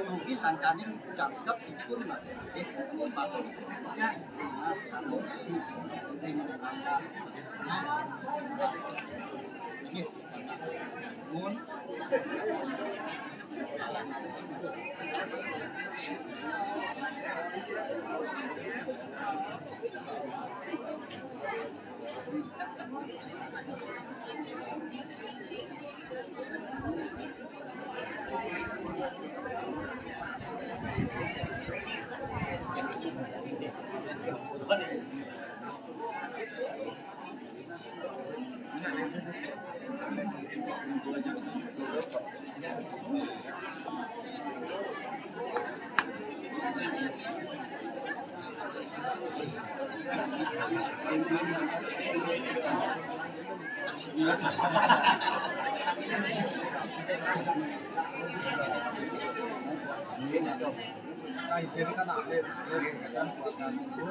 Lukisan kami cakep itu masuknya satu dengan angka mun Nah, jadi kan ada kan buatan itu,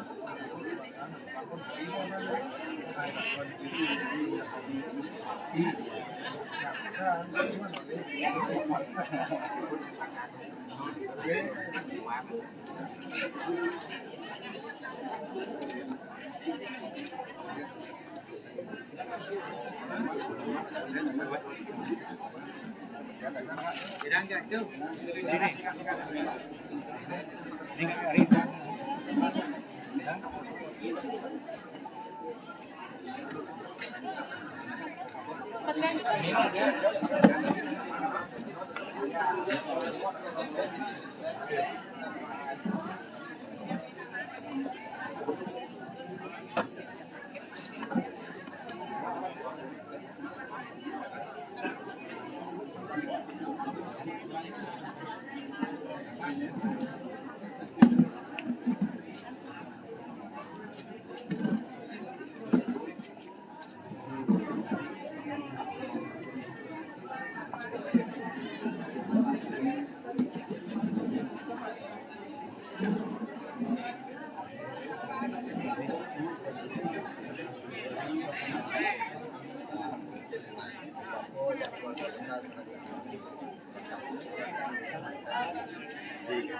aku terima mana, kayak si siapkan, gimana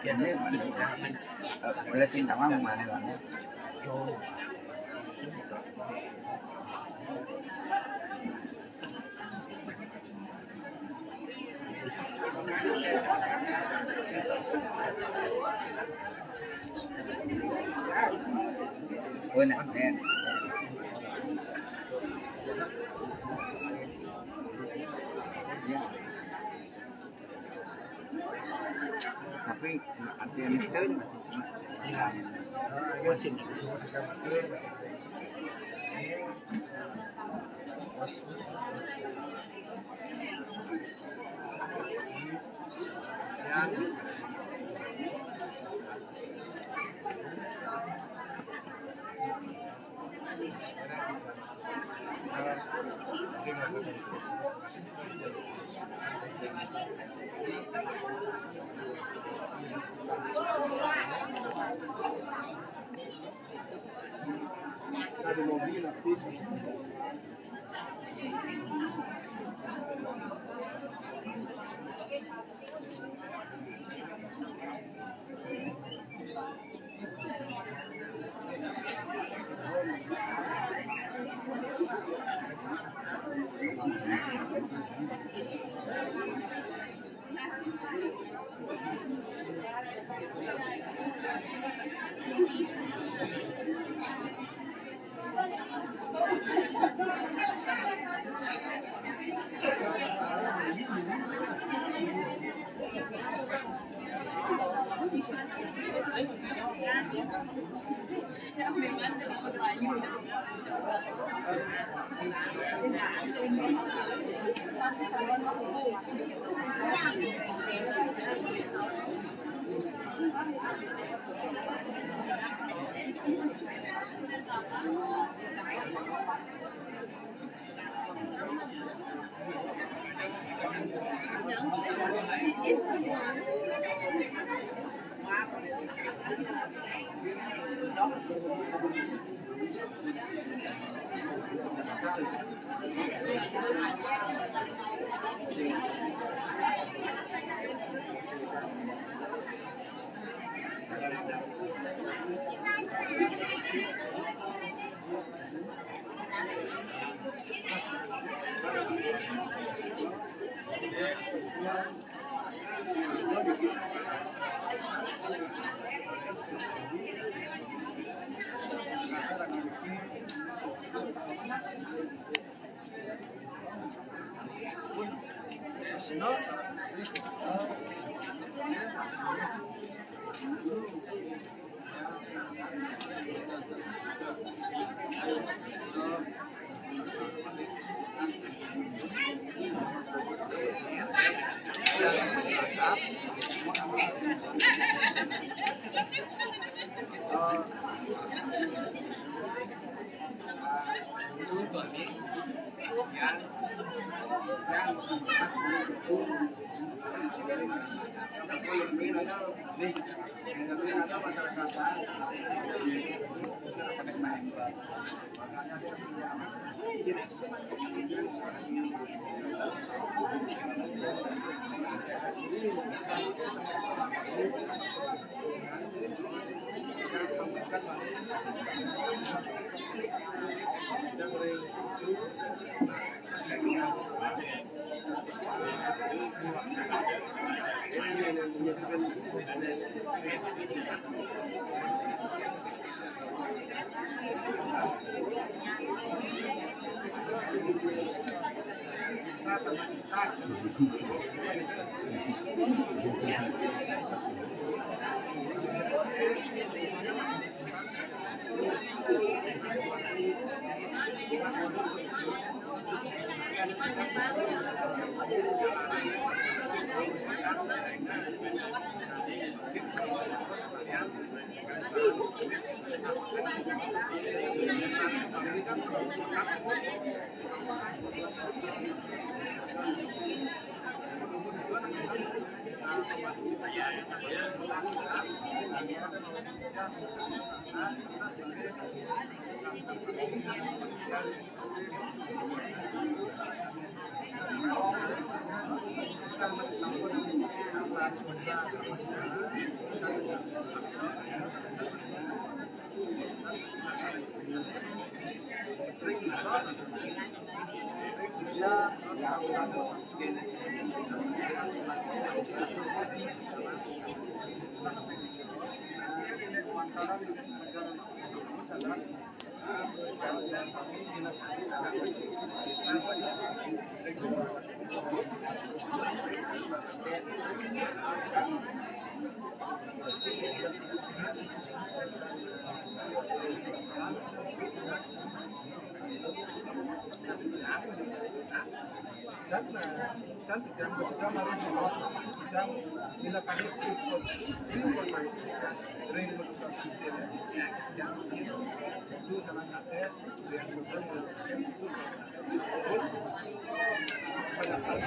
Ini boleh cinta mama mana lah ya. Oh nak nen. Tapi artinya itu masih ada mobil tapi itu Tony yang ada masyarakat dan sedang dilakukan itu sangat atas pada saat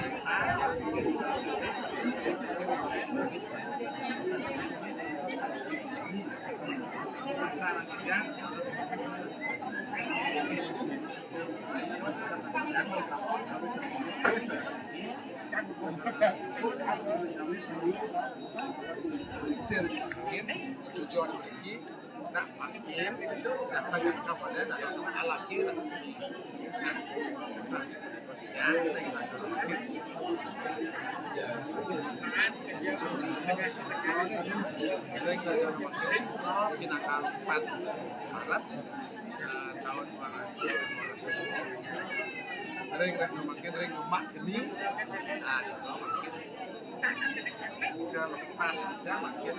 tujuan rezeki nak makin nak banyak kepada nak sama Allah kira nah sebenarnya makin kita akan 4 Maret tahun 2020 ring makin ring mak ini nah itu makin udah lepas saja makin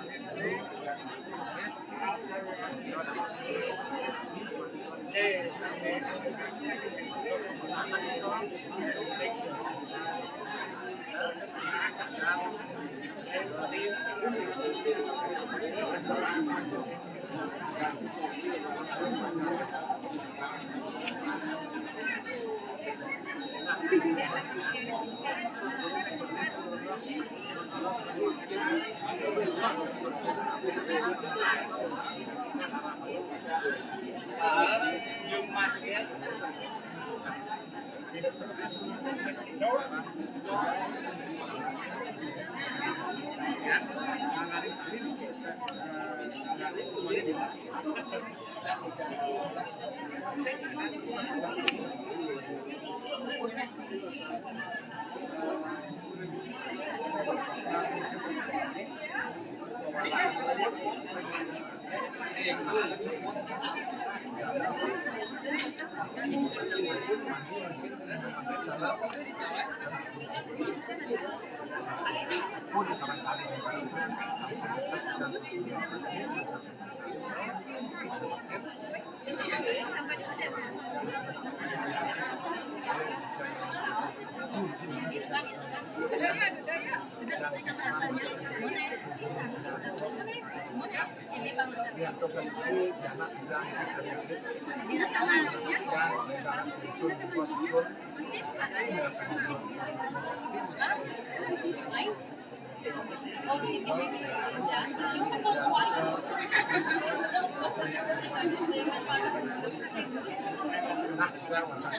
Biar token ini jangan bilang kita dalam itu positif. Nah, sekarang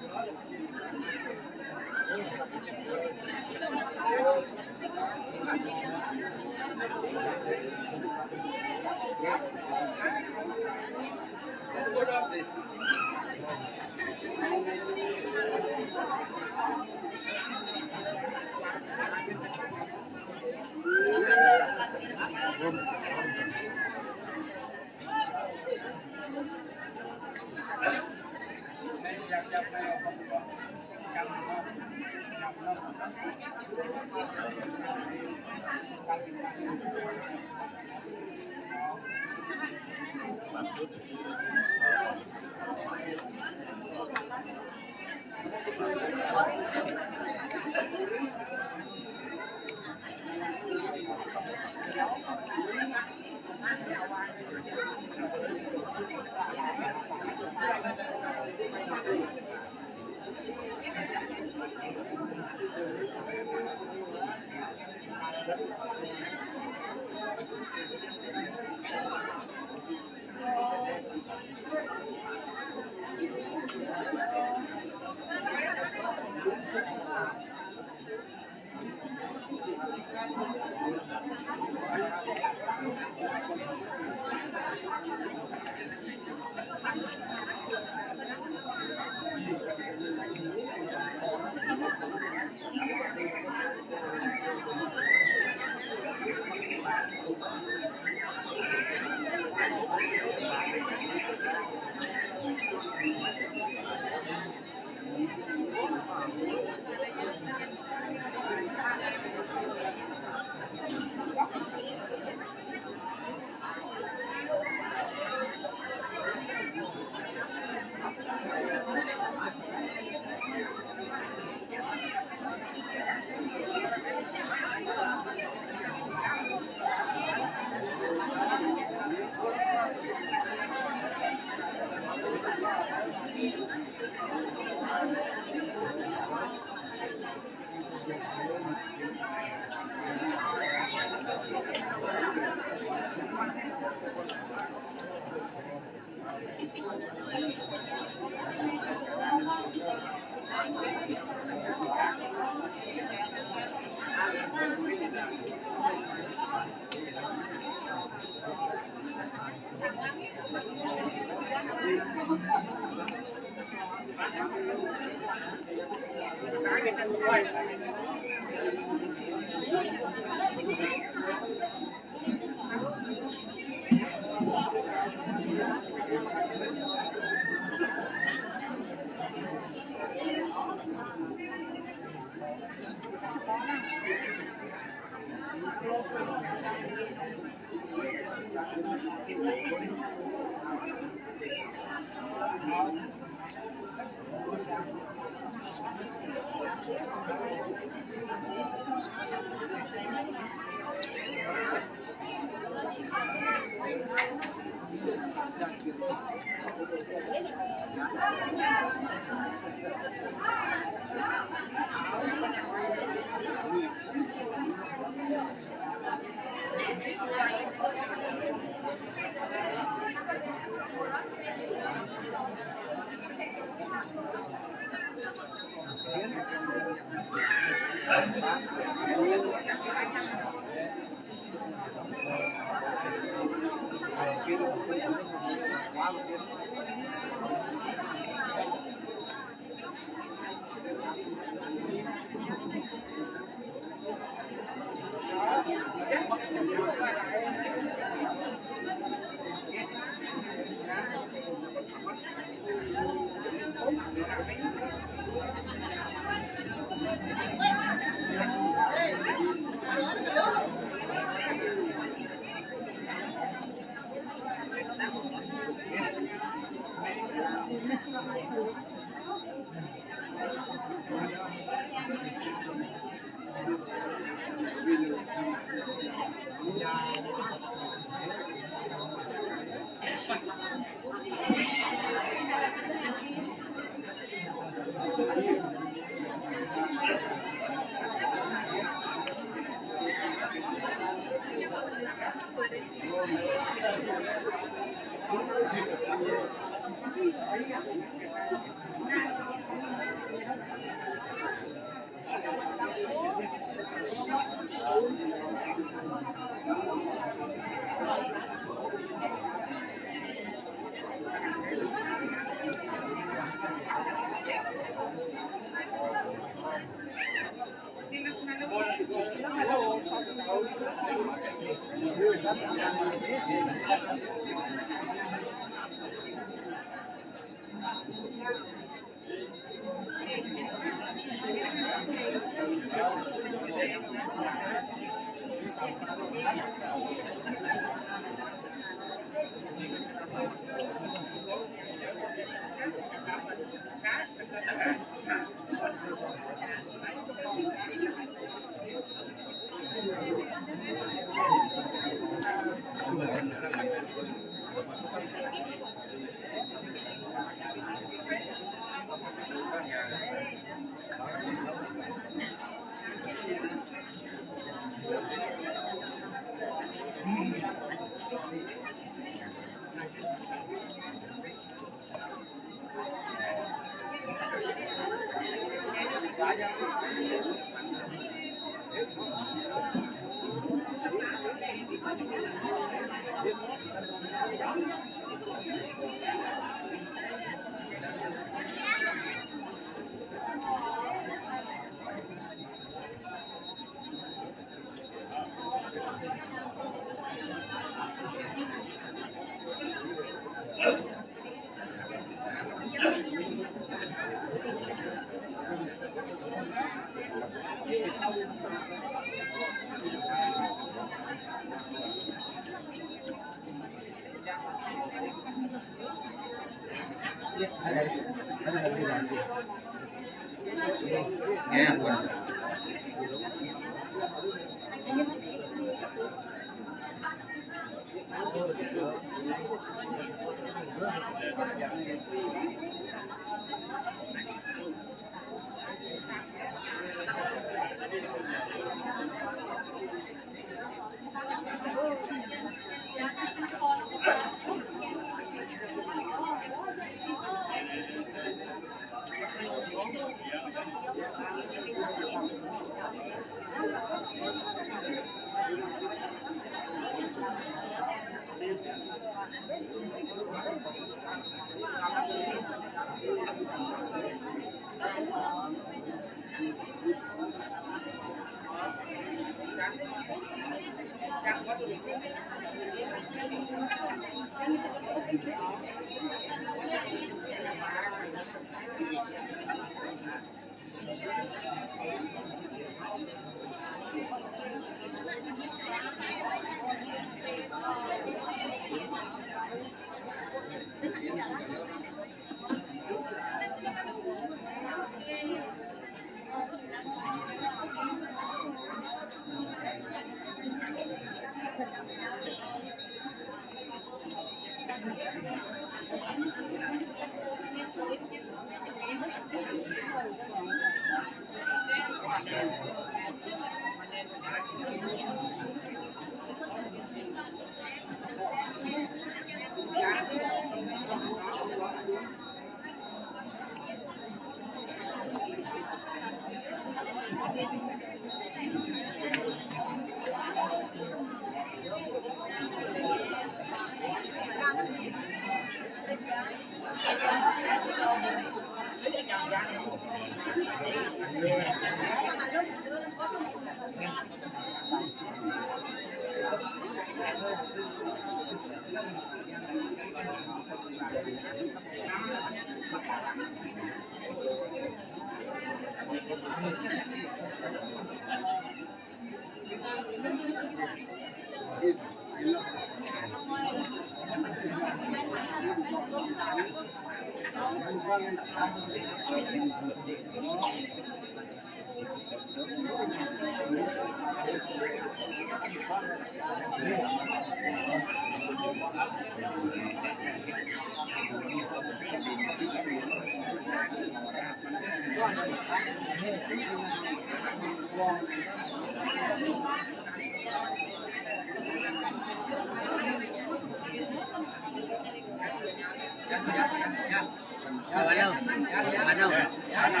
Ano? Ano?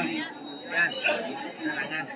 Yan. Karangan.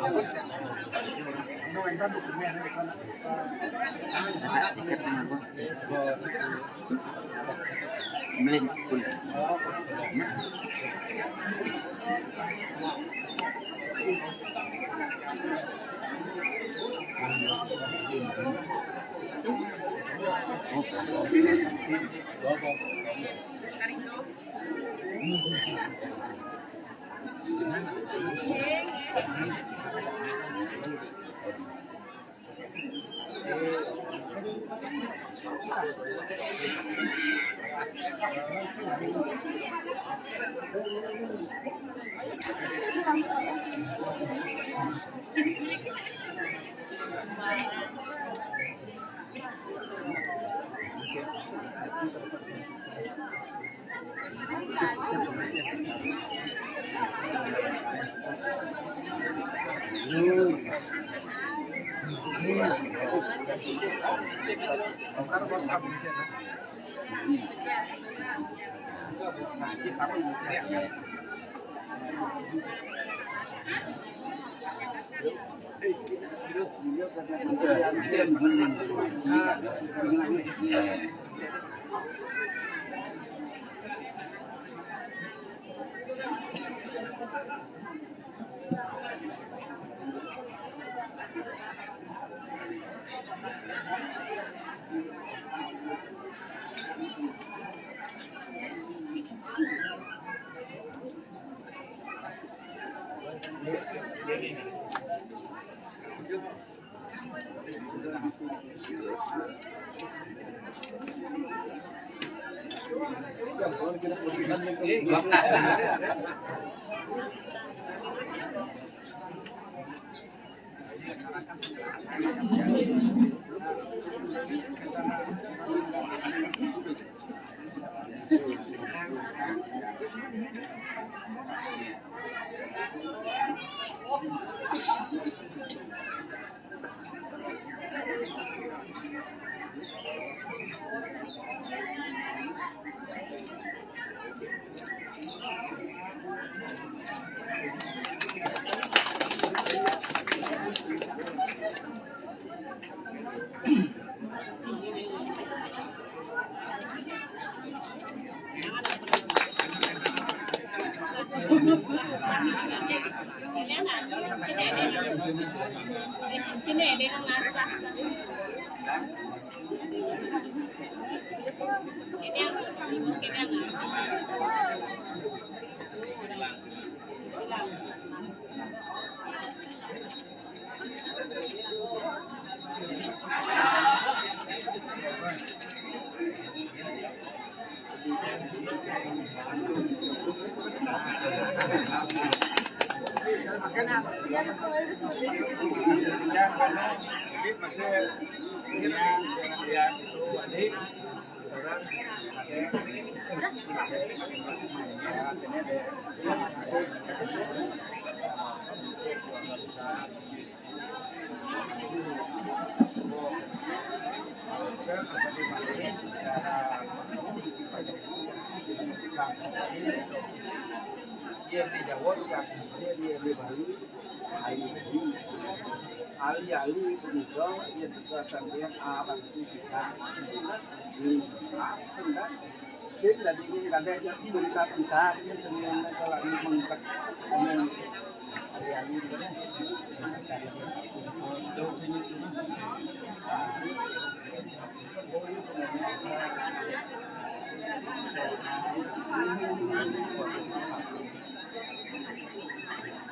Awal siya. Ano ang tando ko niya na ikaw na. Sikat naman po. Blend full. Karena bos kabin siya. Dia dijawab kan dia bebali alih-alih juga dia juga sampai apa itu kita di kan sih lagi ini ada yang bisa dia sendiri kalau ini mengangkat dengan alih-alih juga jauh sini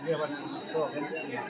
dia warna itu kan banyak yang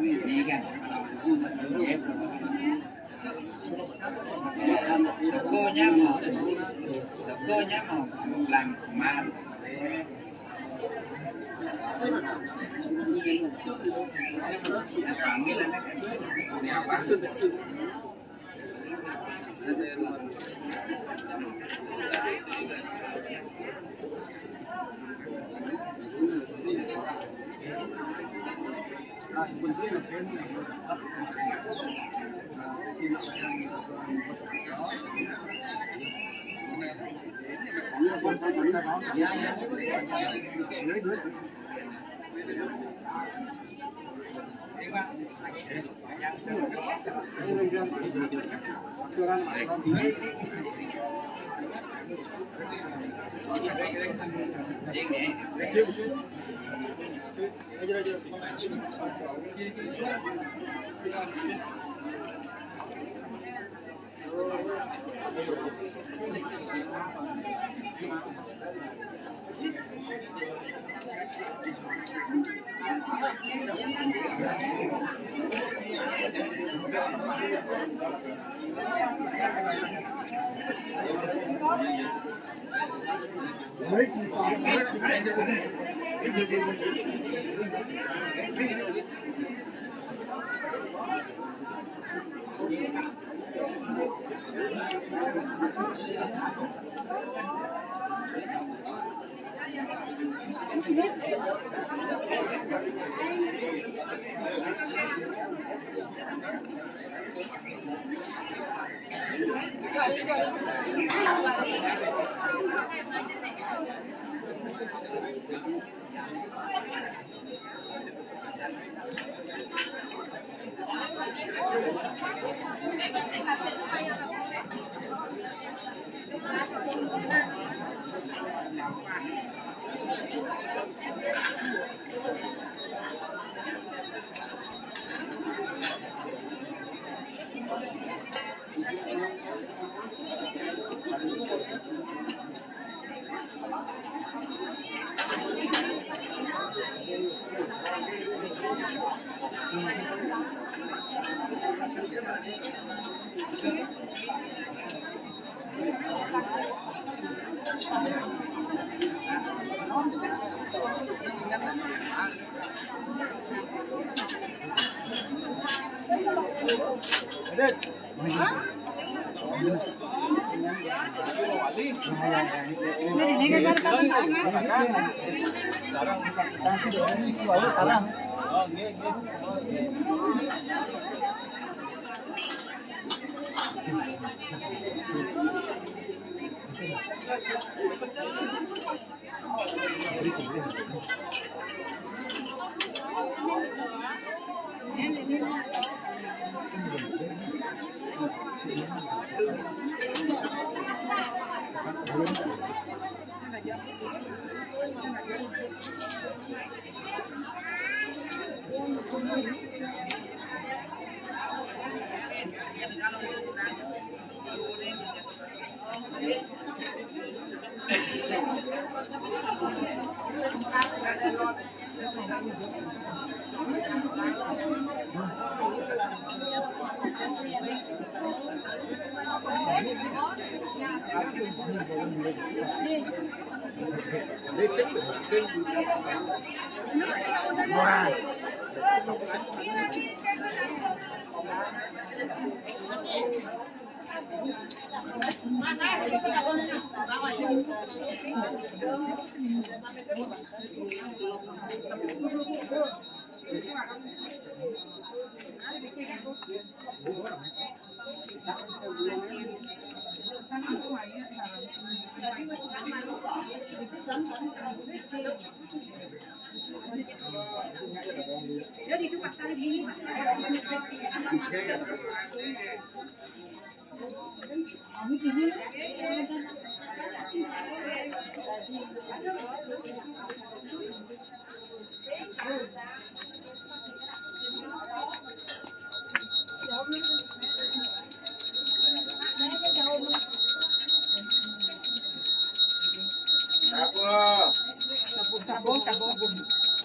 Ini kan, Dokonya mau lang semat. Panggil anak ini apa? Sebenarnya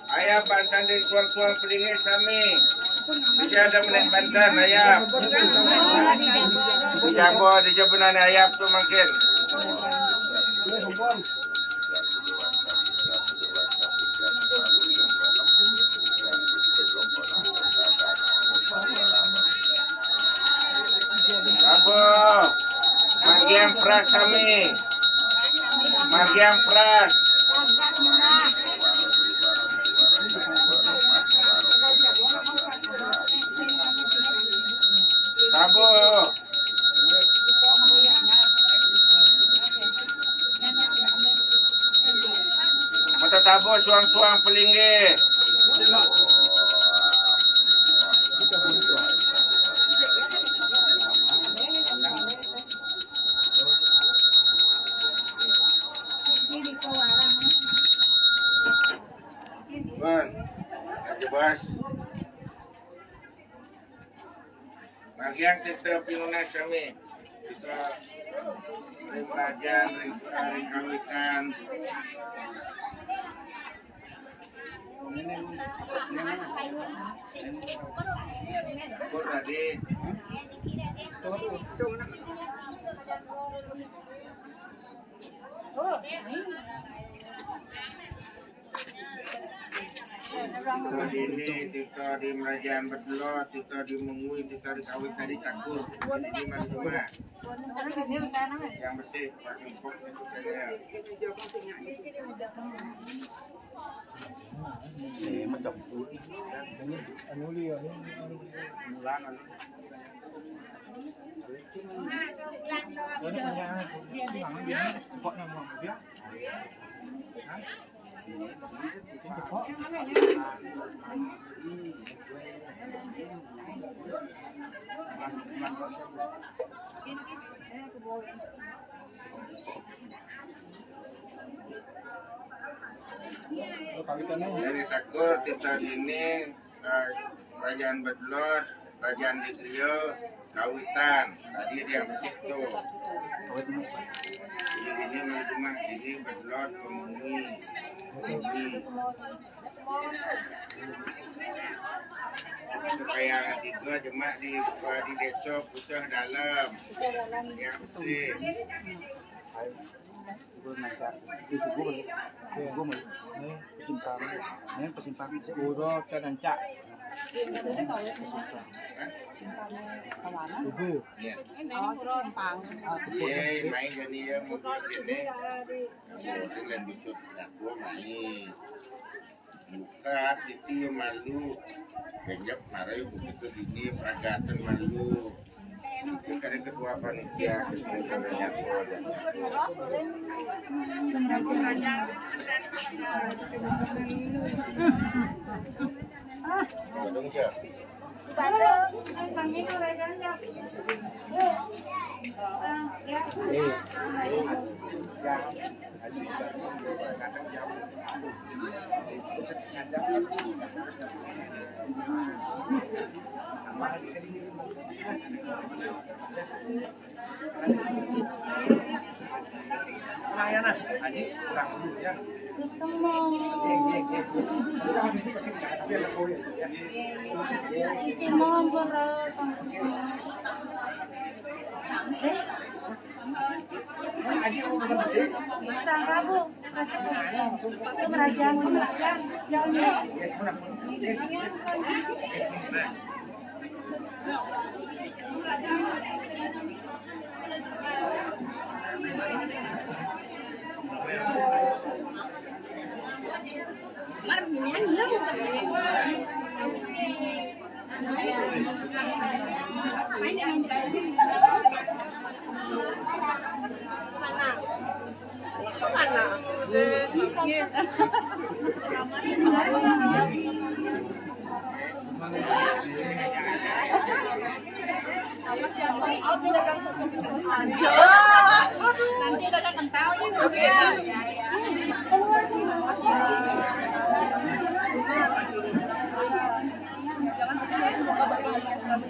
Ayam bantan di tuang-tuang pelingit sami. Bisa ada menit bantan ayam. Jambo di jabunan ayam tu makin. Jambo. Magian pras kami. Magian pras. Tabo. Mata tabo suang-suang pelinggi. Bun, bebas. Bagian kita pinuna kami, kita belajar hari kawitan. Tadi. Ini kita di Merajaan Bedlo, kita di Mengui, kita di Kawit tadi Cakur, di Manduma. Yang bersih, Pak Impok itu saya. Dari Takur kita ini Kerajaan Bedlor, Kerajaan Ditrio, Kawitan. Tadi dia bersih tuh. Ini rumah ini Bedlor, Kemuni. Supaya tiga cuma di desa pusat dalam yang bersih. Uro cho đàn chạy. Ya. Ye, main jadi ya mungkin ini dengan busuk aku main. Buka titi malu, kejap marai begitu ini peragatan malu. Itu kan ketua panitia kesemuanya Badung siap. Layanan, adik kurang dulu ya. Nanti dagang kentang ya. Jangan sedih, semoga berbahagia selalu.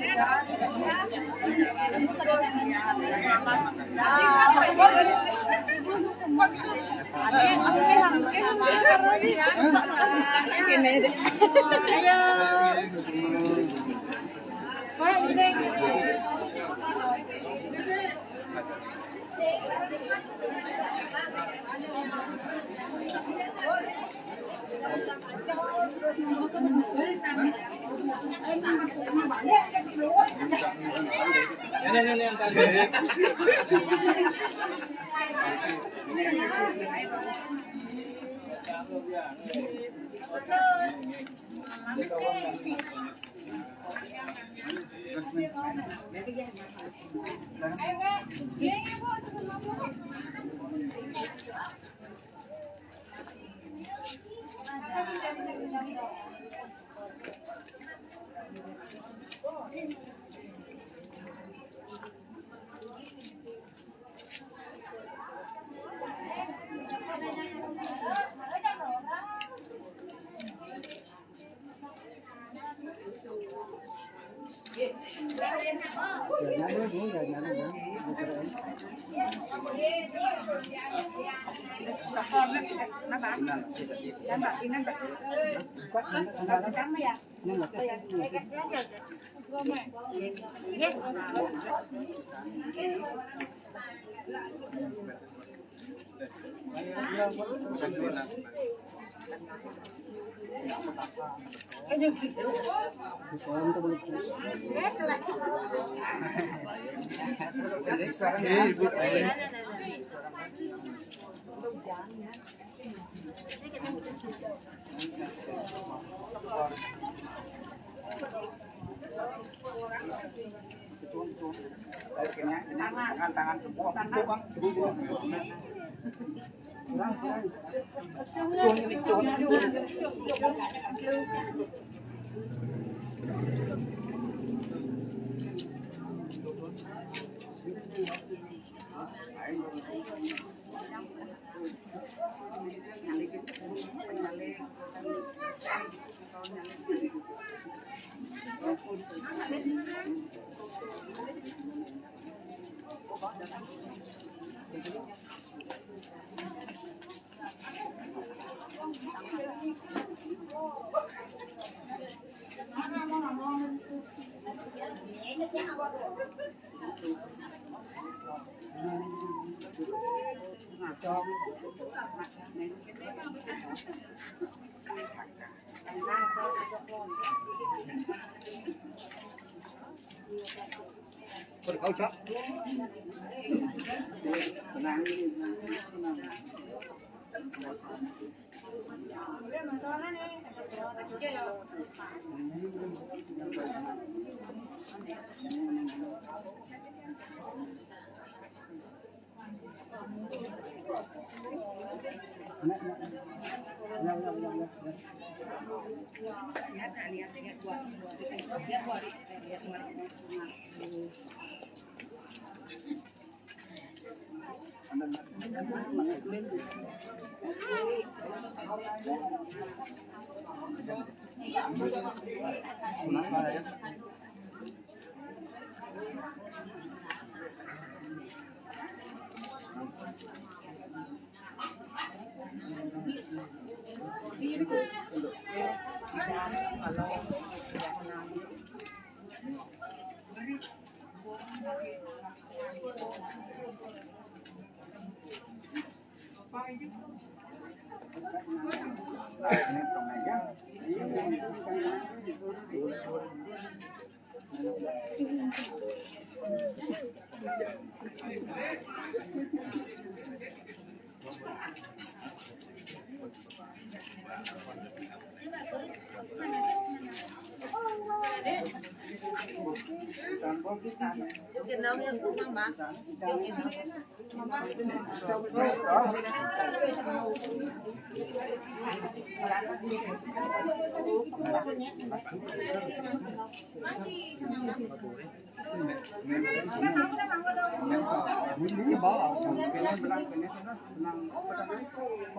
Tangan semua, tangan. ค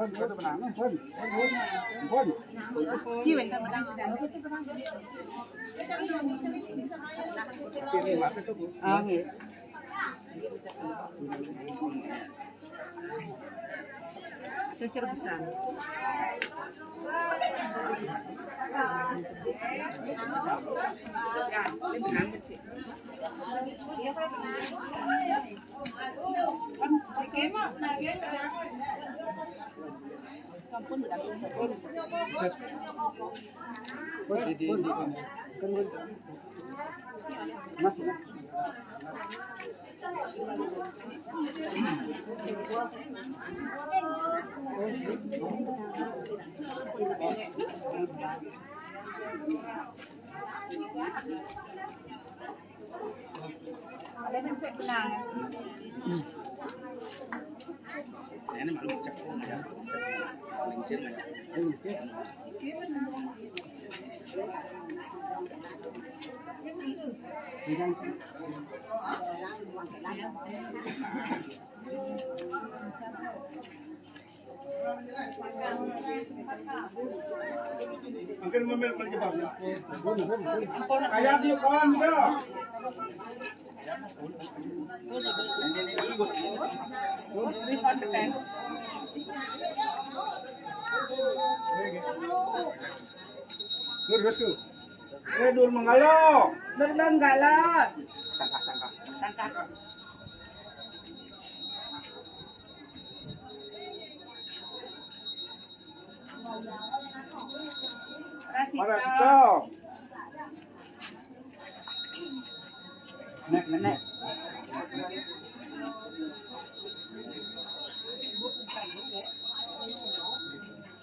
นเขาชอบนั่ง Mungkin memilih penyebabnya. Ayat di kawan juga. Dur menggalo. Dur menggalo. Parasito. Nek.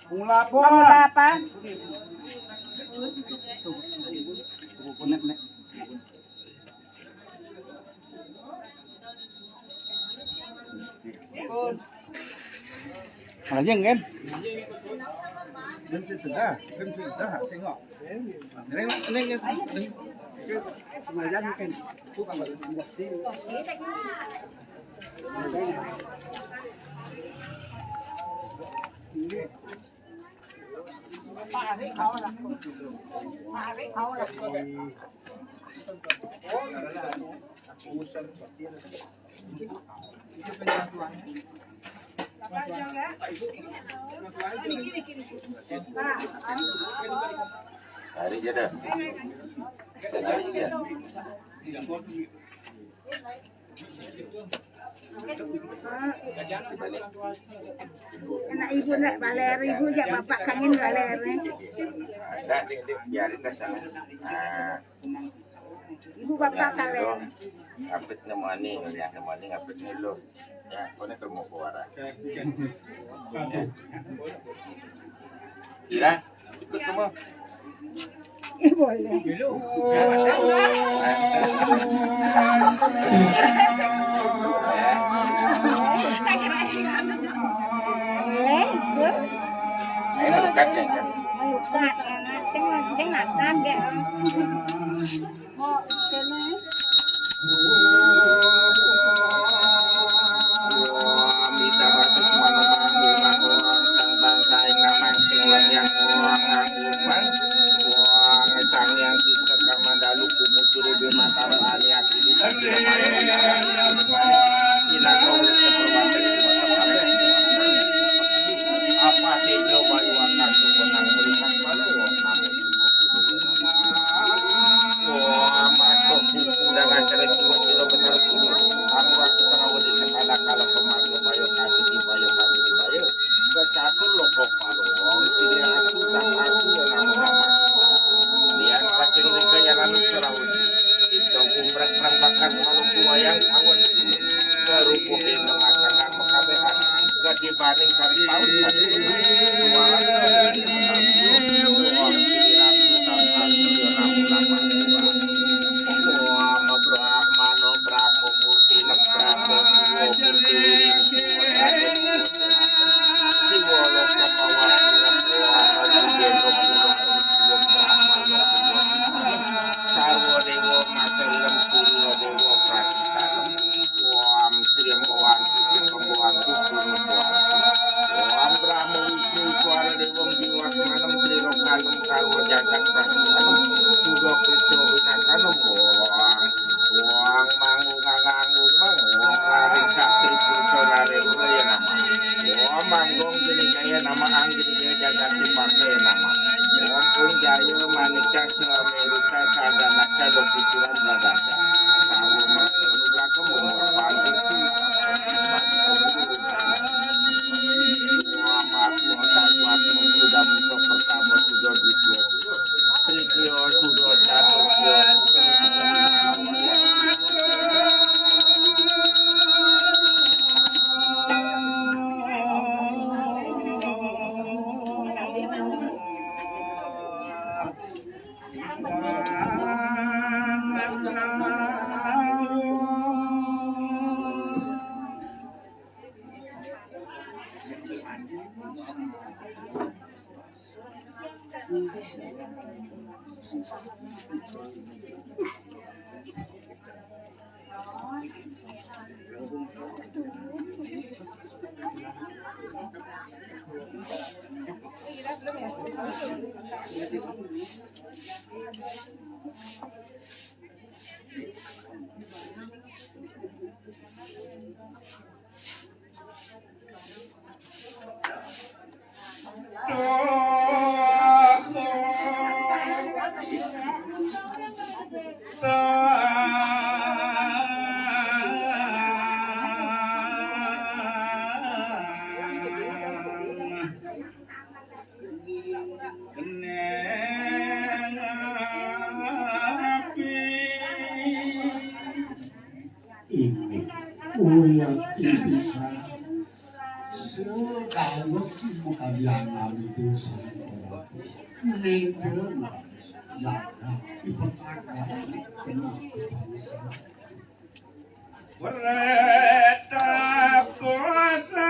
Penglapan. Penglapan. Nek. Là nhân em. Đừng sudah tengok. Người dân kênh chú bạn bảo được đi. Hari je dah. Hari dia. Anak ibu nak baler, ibu jak bapak kangen baler. Dah dia biarin dah sana. Ibu bapak kaler. Apit nama ni, yang nama ni apit ni lo. Ya, kau ni kermo kuara. Ira, ikut kamu. Boleh. Boleh ikut. Ini dekat ya kan? Melukat anak, saya nak nambah. Mau kena. Minta batu mana bangun sang bangsa yang namang tinggal yang orang ngangumang. Wah, ngesang yang kita kamandalu kumucuri bimataran ali akili sakit mayo Ina kau seperwatan apa sih coba iwakan tu menang melihat malu namun wah masuk buku dengan cara tua sila benar dulu aku tengah wadi sekala kalau pemasuk bayo kasih di bayo kami di bayo kecatur lo kok palong tidak aku dan aku namun nama lian saking mereka yang anu cerawut itu umrah perang bakat maluku wayang awan kerupuhin memasakan mekabehan kedibanding kali paut tadi jualan orang pilih rapi tangan ramu lama wah mabrahmano brako murti brako murti wiring siwolo kemawan wah gendong brahmano sarwo dewo masalam kulo dewo prasitan wam sirem bawan sirem pembawan tuku membawan wam brahmo wisnu suara dewo jiwa manam triro kalum sarwo jagat prasitan sudo kristo binakanam wang mangung ngangung mang wang laring sakti pulso laring raya nama wang manggong gini gaya nama anggini gaya jagat di partai nama wang jaya manika Amerika sadana calo pucuran bradada sarwo masonu belakang membuat panggil sudah untuk pertama sudah dua trio sudah satu yang bisa segala kalian itu semua negara yang dipertahankan Berita kuasa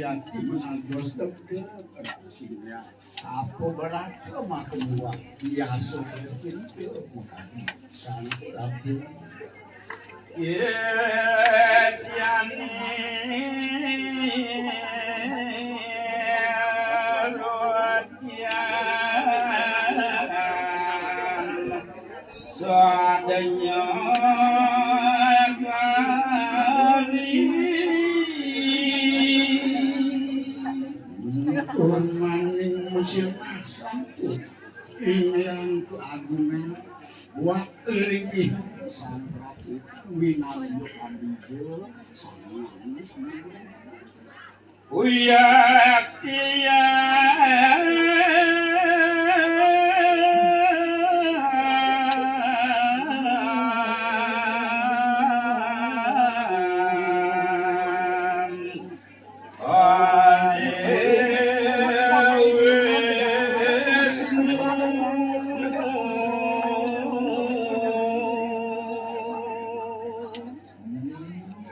Uriati menanggus deket sehingga apa berarti makan buah biasa pada pintu bukan sangat rapi. Yes, yani seadanya kali maning musim satu ini yang keagungan buat lagi sang Prabu Winaryo Ambijo uyak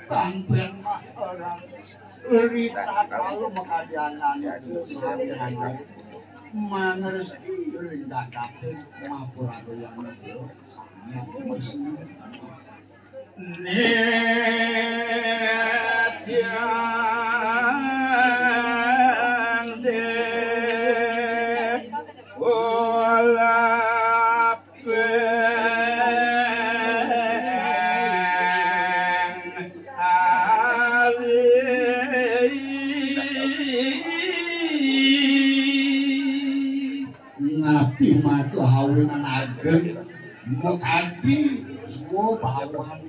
tampil orang Rita kalau mengadakan maners Rinda kapten mapurado yang itu Nabi maka hawinan ageng mukadi semua bawahan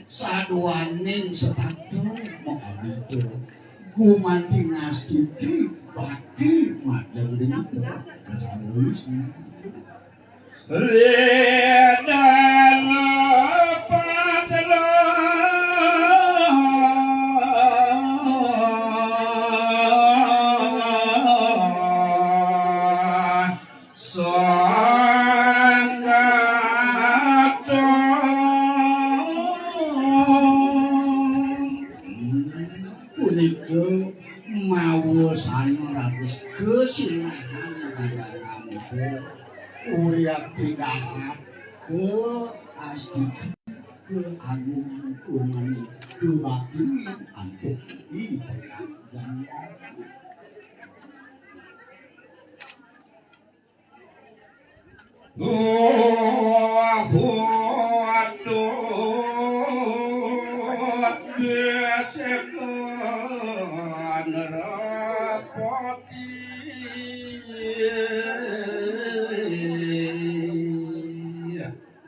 saduaning setatu mukadi itu gumanti ngastuti baki macam itu harus Redan patlo Uriak tidak ke asli keagungan kurmani kebaktian untuk ini dan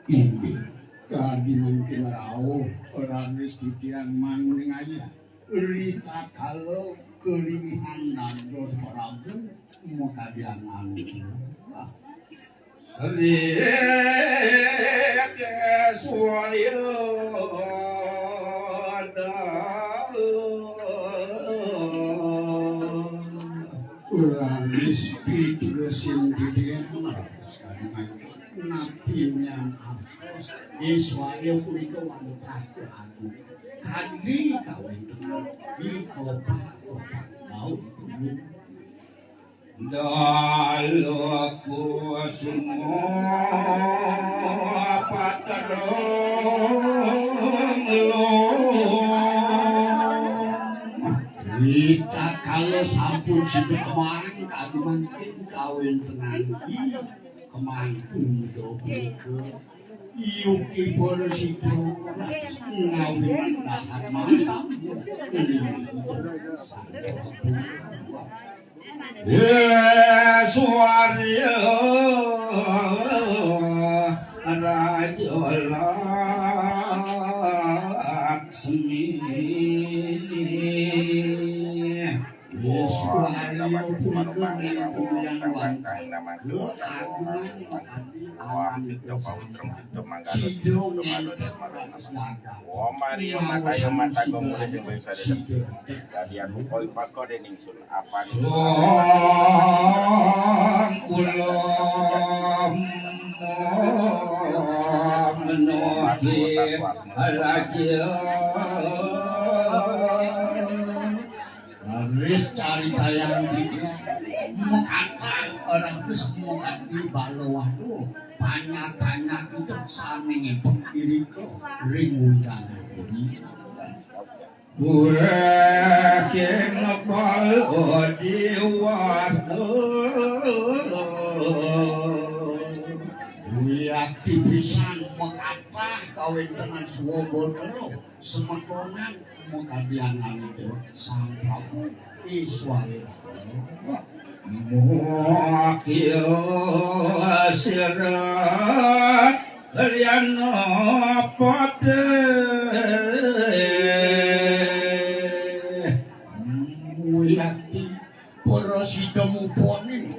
ini kadiman kemarau orang istiqyan mangling aja Rita kalau keringan dan dos parabu mau kadiangan Urang spiritual sendiri sekali napinya hapus Iswaya punika wanita aku kadi kawin di kota mau Dalaku semua paterong kita kalau sampun situ kemarin kami mungkin kawin tenanti kemarin kudo ke Yuki Borosido ngawin dahat mantap ini Suarya Raja Laksmi Suarya punika yang Ris cari tayang dia mengatakan orang terus mengatakan balawah tuh banyak itu saning diri ke ringundang ini. Gue kenal diwatu, gue aktivisan mengapa kawin dengan Swobodo semekonan mengkabiangan itu sampai iswari mokil sirat kalian pote muyati porosidomu poni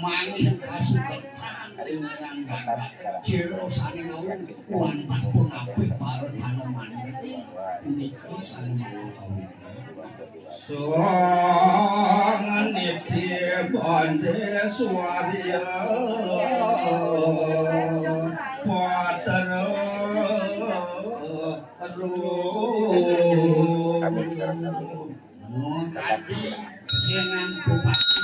maning kasuketan dengan jero saning awon wan pun apik paron hanoman niki saning awon soang nitya bande swadia patara tadi senang bupati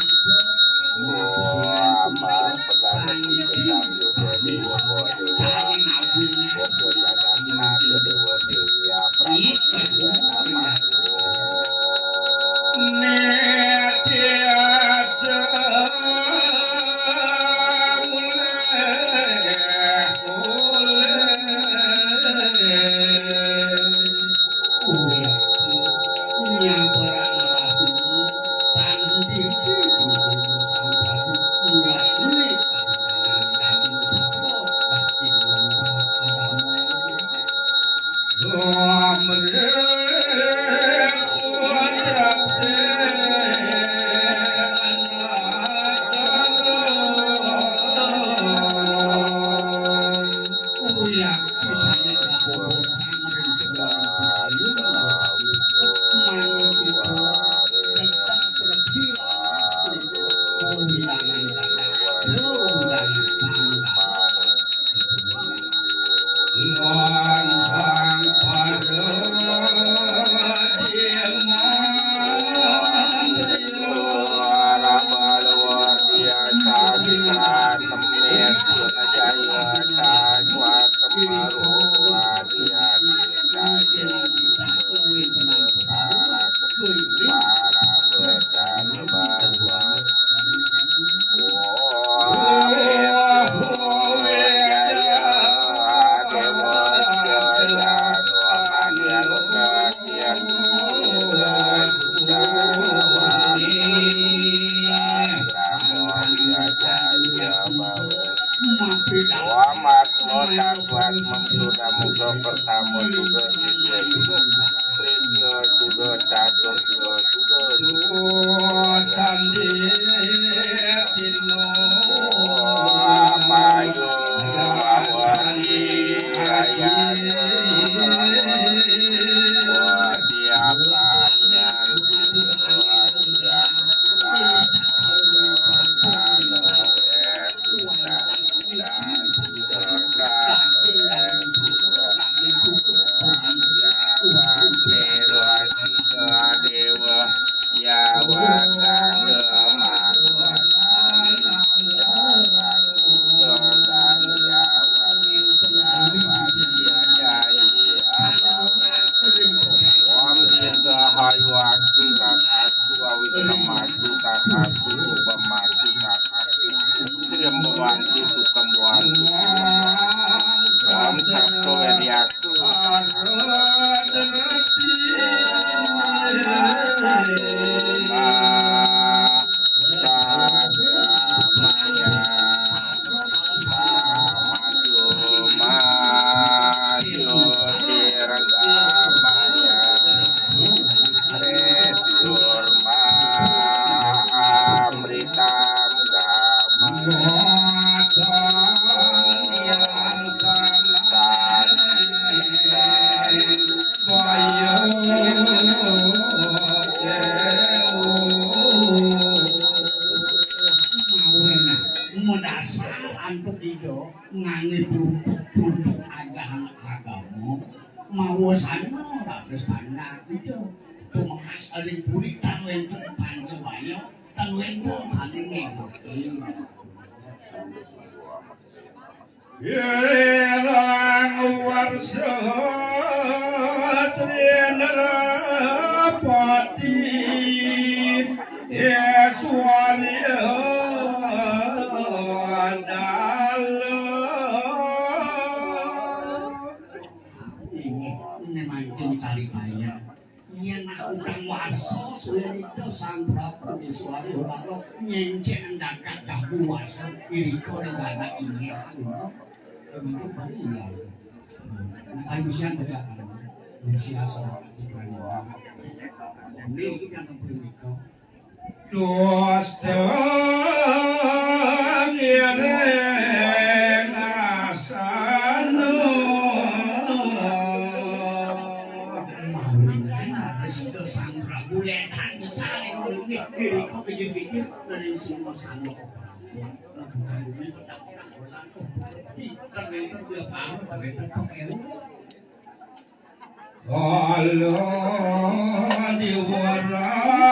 Pemakas aling puri tanwentong Pancawaya, tanwentong kalingin. Yerang warsa Srinarapati Yeswarya Ini nemakin cari kaya. Yang orang warso sudah itu sang Prabu Yeswarya Baklo nyencen dadak kamu warso iriko dengan ini. Itu kali ya. Nah, kali bisa baca Indonesia sama ini kita memperbaiki. Dosta nirena sano Resiko sang Prabu lehan misalnya iriko pikir-pikir dari sini sang Kalau diwarahayu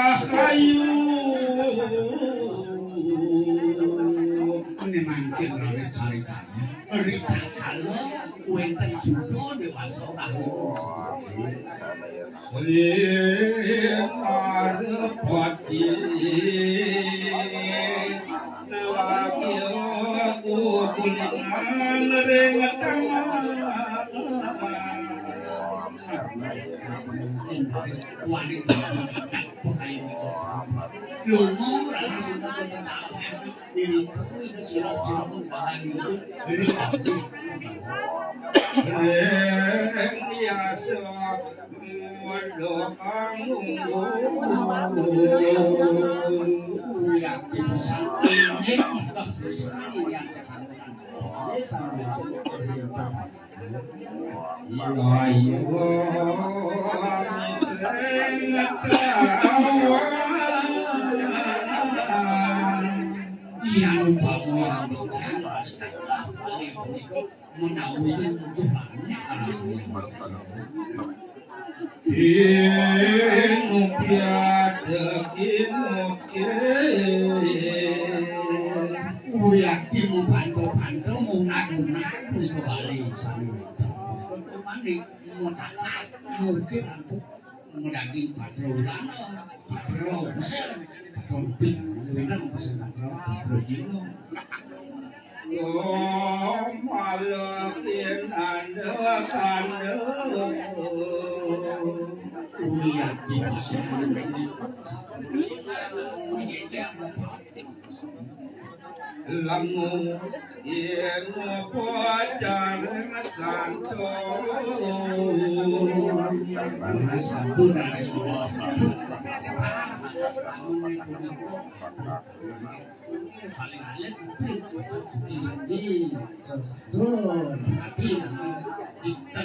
Memancing dari ceritanya Rita kalau Wenten supo dewasa tahu Srinarapati Lewakil kukulingan ringatang wanita lungo rani sudah tahu diri kau itu siap-siap bahan itu dari tadi Biasa wadoang yang bisa ini yang yang umpamu yang bicara menawarkan banyak Uyakimu bantu-bantu munak-munak pun kembali mungkin aku mendaging patrolan patrol besar patrol pink benar besar patrol jino malakin anda kanda uyakimu Lamu yang pacar santo satu dari semua paling halus sedih satu hati kita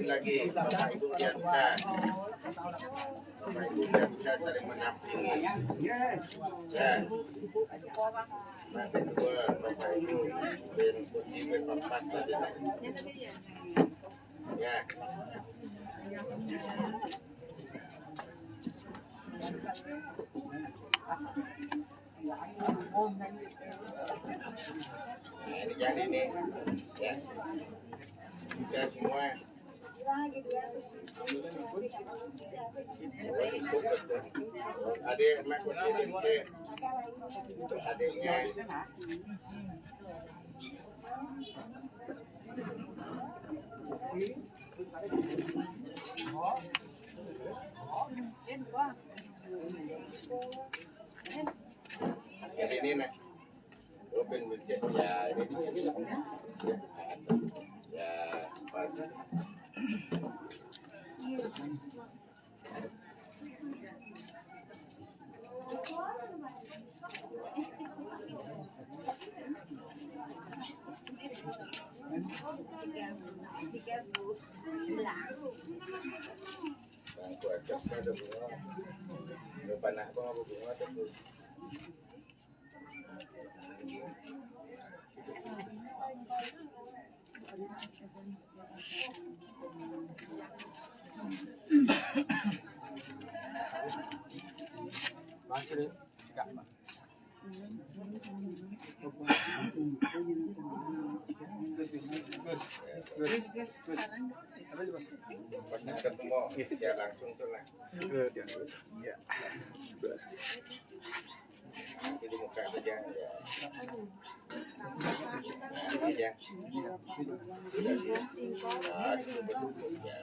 lagi Bapak Ibu biasa saling menampingi ya nanti dua Bapak Ibu dan kursi bertempat ya nah ini jadi nih ya kita semua adik mak kursi untuk adiknya ini nak open budget ya ini ya pas yang kuat ada bunga depan nak bunga terus pas nak ketemu ya langsung tuh lah jadi muka saja ya ini ya betul ya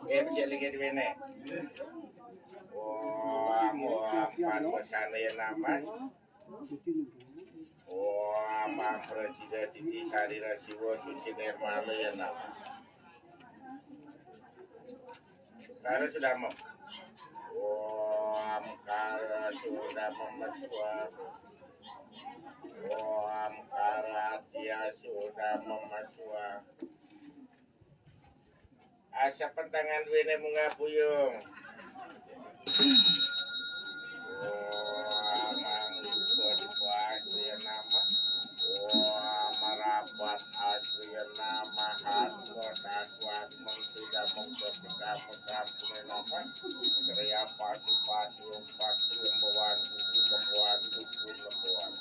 ya, macam lagi di mana? Wah, panusan yang nama. Wah, Pak Presiden Titi Sarira Siwo Suci Nirmala yang nama. Kalau sudah mau. Wah, kalau sudah memasua. Wah, Karatia sudah memasua. Asa pentangan duwene bunga puyung. Wah, mangko asli nama. Wah, marapat asli nama hasmot aswat sudah mengkepekam nama. Kriya patu lembawan suku lembawan.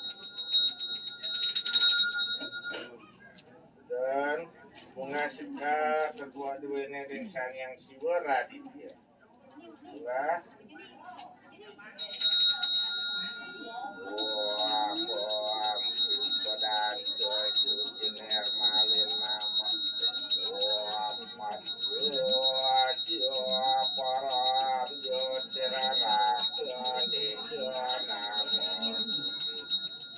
Dan bunga seka kedua duanya dengan sang yang siwa raditya. Bunga. Wah, badan kesuciner malin nama. Wah, maju, param jotirara nama.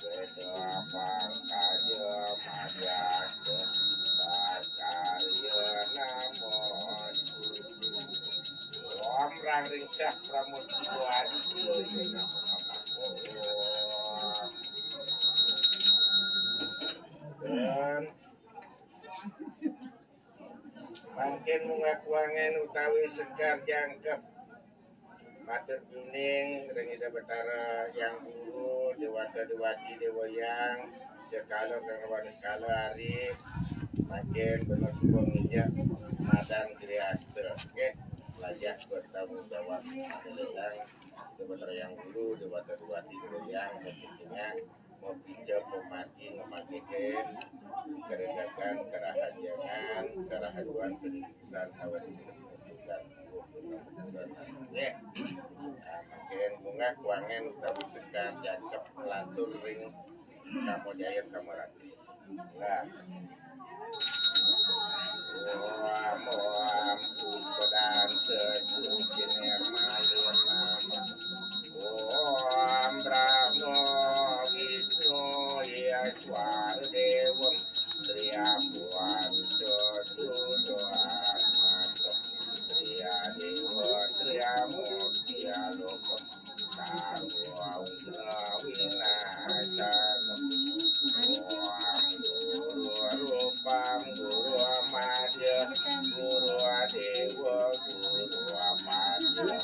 Kedua pangkaja majas karya namon Omrang ringcak pramutuan dan mungkin mengakuangan utawi sekar jangkep matur kuning rengida betara yang guru dewata dewati dewayang sekalo kang sekalo hari makin benar subang ija madan kriaste oke belajar bertanggung jawab adalah dewata yang guru dewata dewati dewayang maksudnya mau bijak pemati memakikan keredakan kerahajangan kerahaduan kehidupan awal dan ya, makin bunga kuangan utawi sekar jangkep melantur ring kamu jaya kamu rati nah moam kodan sesuciner malin nama om brahmo wisnu yaswar dewam triapuan dosudoan matok tria dewa tria murtia lokom karwa winasana guru rupam guru amadya guru adewa guru amadya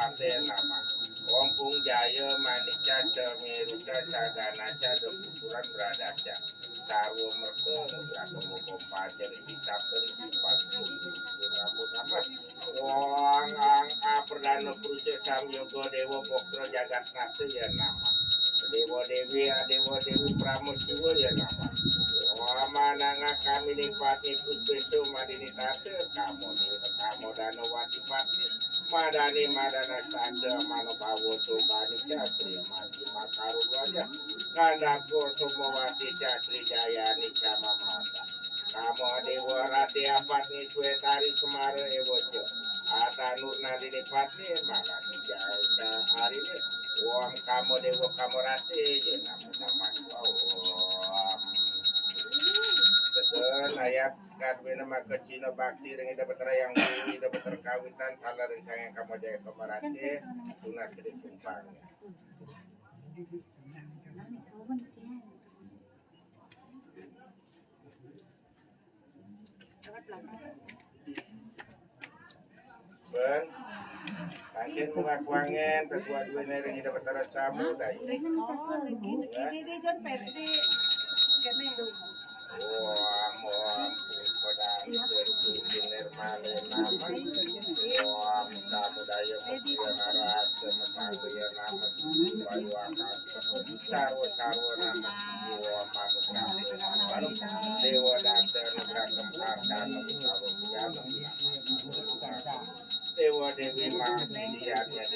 pate nama. Ompung jaya manika cemeruca caganaca dokuran beradaca. Sarwo merke ngebrakem kompajer kitab terikipan. Namun nama. Wong perdana purusa samyoga dewa pokro jagat nata ya nama. Dewa Dewi Pramusiwa ya nama. Mananga kami nikmati puspeso madini tate kamu dano wati pati madani madana sada mano bawo sobani jatri mati makaru wajah kanako somowati jatri jaya nikama mata kamu dewa rati apat ni suetari semara ewojo ata nurna dini pati makani jaya hari ini wong kamu dewa kamu rati je nama Betul, ayat kadwena maka Cina bakti dengan dapat terayang bumi dapat terkawitan kalau dari saya kamu jaya kemarate sunat jadi sumpah. Ben, kangen mengakuangen terkuat dua nering dapat terasamu dah. Wah, padang tertutup male nama. Wah, kamu daya mutiara narat semetawaya nama. Bayu akal. Carwo nama. Wah, mamu terakhir nama. Dewa datang beragam kardan tahu nama. Dewa Dewi mati dianya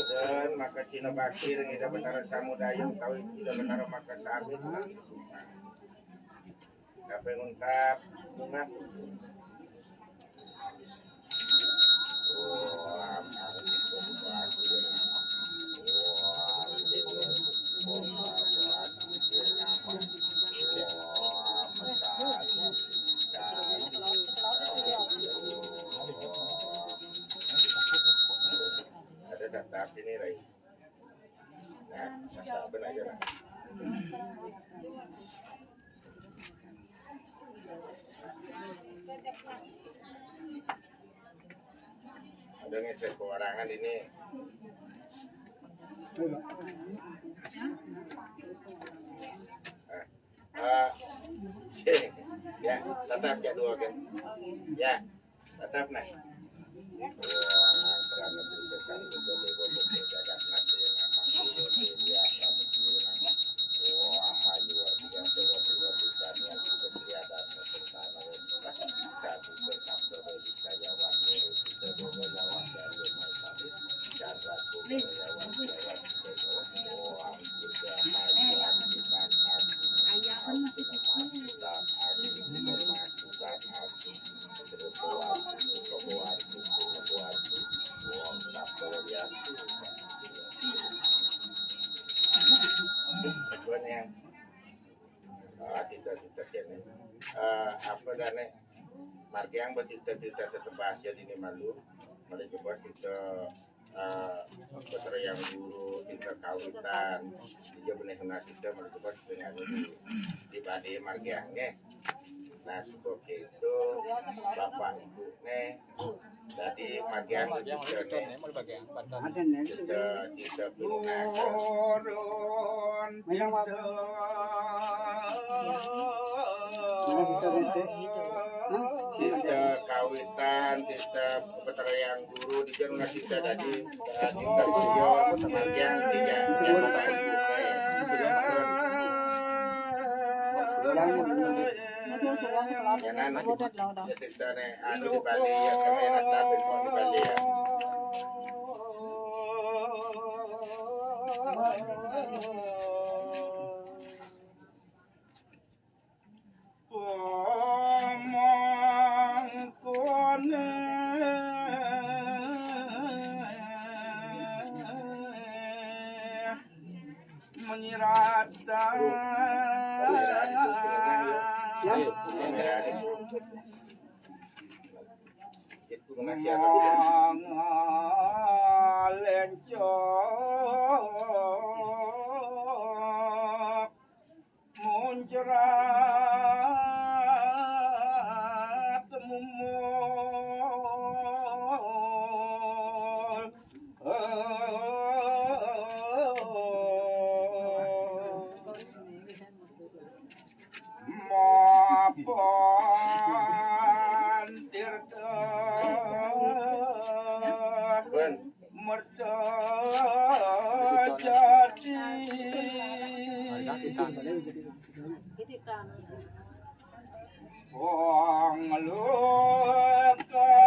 dan maka Cina bakti dengan ida betara samudaya tahu ida betara maka sabit kape nguntap bunga ada daftar ini Rai. Nah, daftar aja lah. Ada ngecek kewarangan ini. Ya, tetap ya dua kan. Ya, tetap nah. Berana berkesan betul betul jagat nanti nama dia kamu sendiri nama. Wah, maju biasa waktu yang keseriadan tentang satu berkata bagi saya waktu kita berjalan dari masyarakat dan satu berjalan wah juga maju kita ayam kita apa dane margiang betita-tita tetebas ya dini malu mereka bos itu putra yang guru kita kawitan dia benih hendak kita mereka bos dengan di badi margiangnya. Nah seperti itu bapak ibu nih jadi margiang kita kita kawitan kita putra yang guru di jalan kita tadi kita tujuh margiang tiga bapak ibu jangan kita nih anu di Bali ya karena tapi mau di Bali ya. Lencok muncul muncrat mumul mapan tirta merta jadi wong lukatang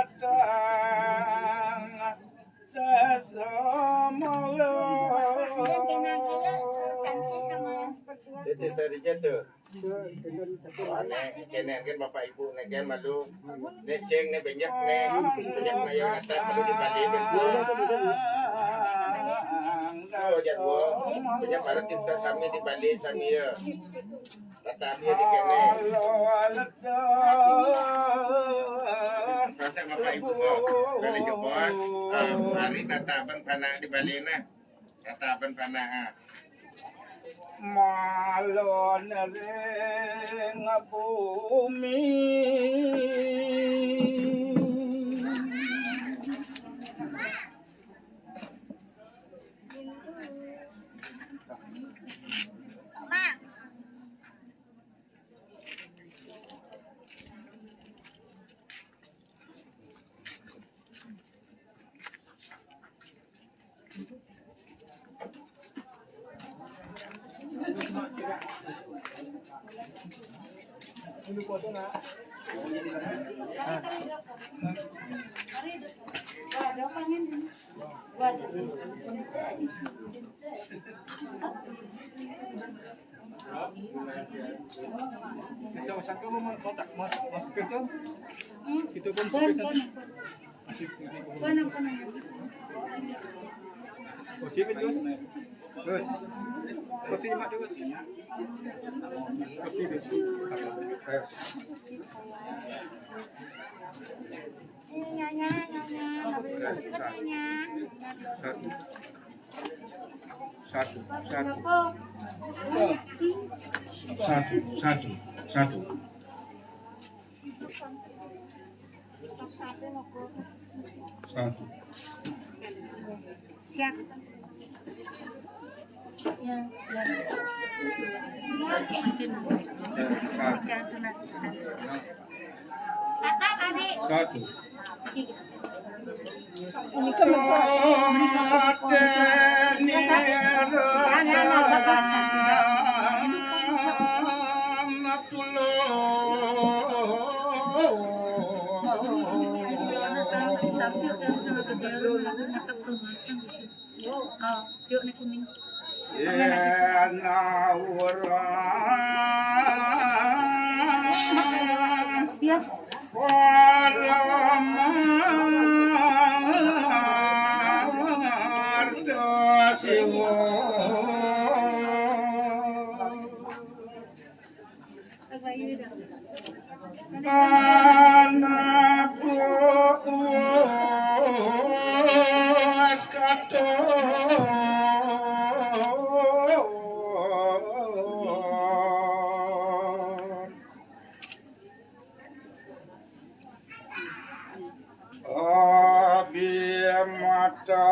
dasamala Itu tadi jatuh. Kenen kan bapak ibu negen malu. Neceng ne banyak mayo nata malu di balik bentuk. Oh jadwo. Banyak para tinta sami di balik sami ya. Tetapi di kene. Rasa bapak ibu kalau coba hari tatapan panah di balik nah. Tatapan panah. malon ring bumi Kita usahakan mau tak masuk ke tu. Kita pun kursi terus. Terus. Kursi mak terus. Kursi terus. Satu. Siap. Ya, ya. Kata adik. Satu. Yuk naik kuning. Ya. Anakku wis katon abi mata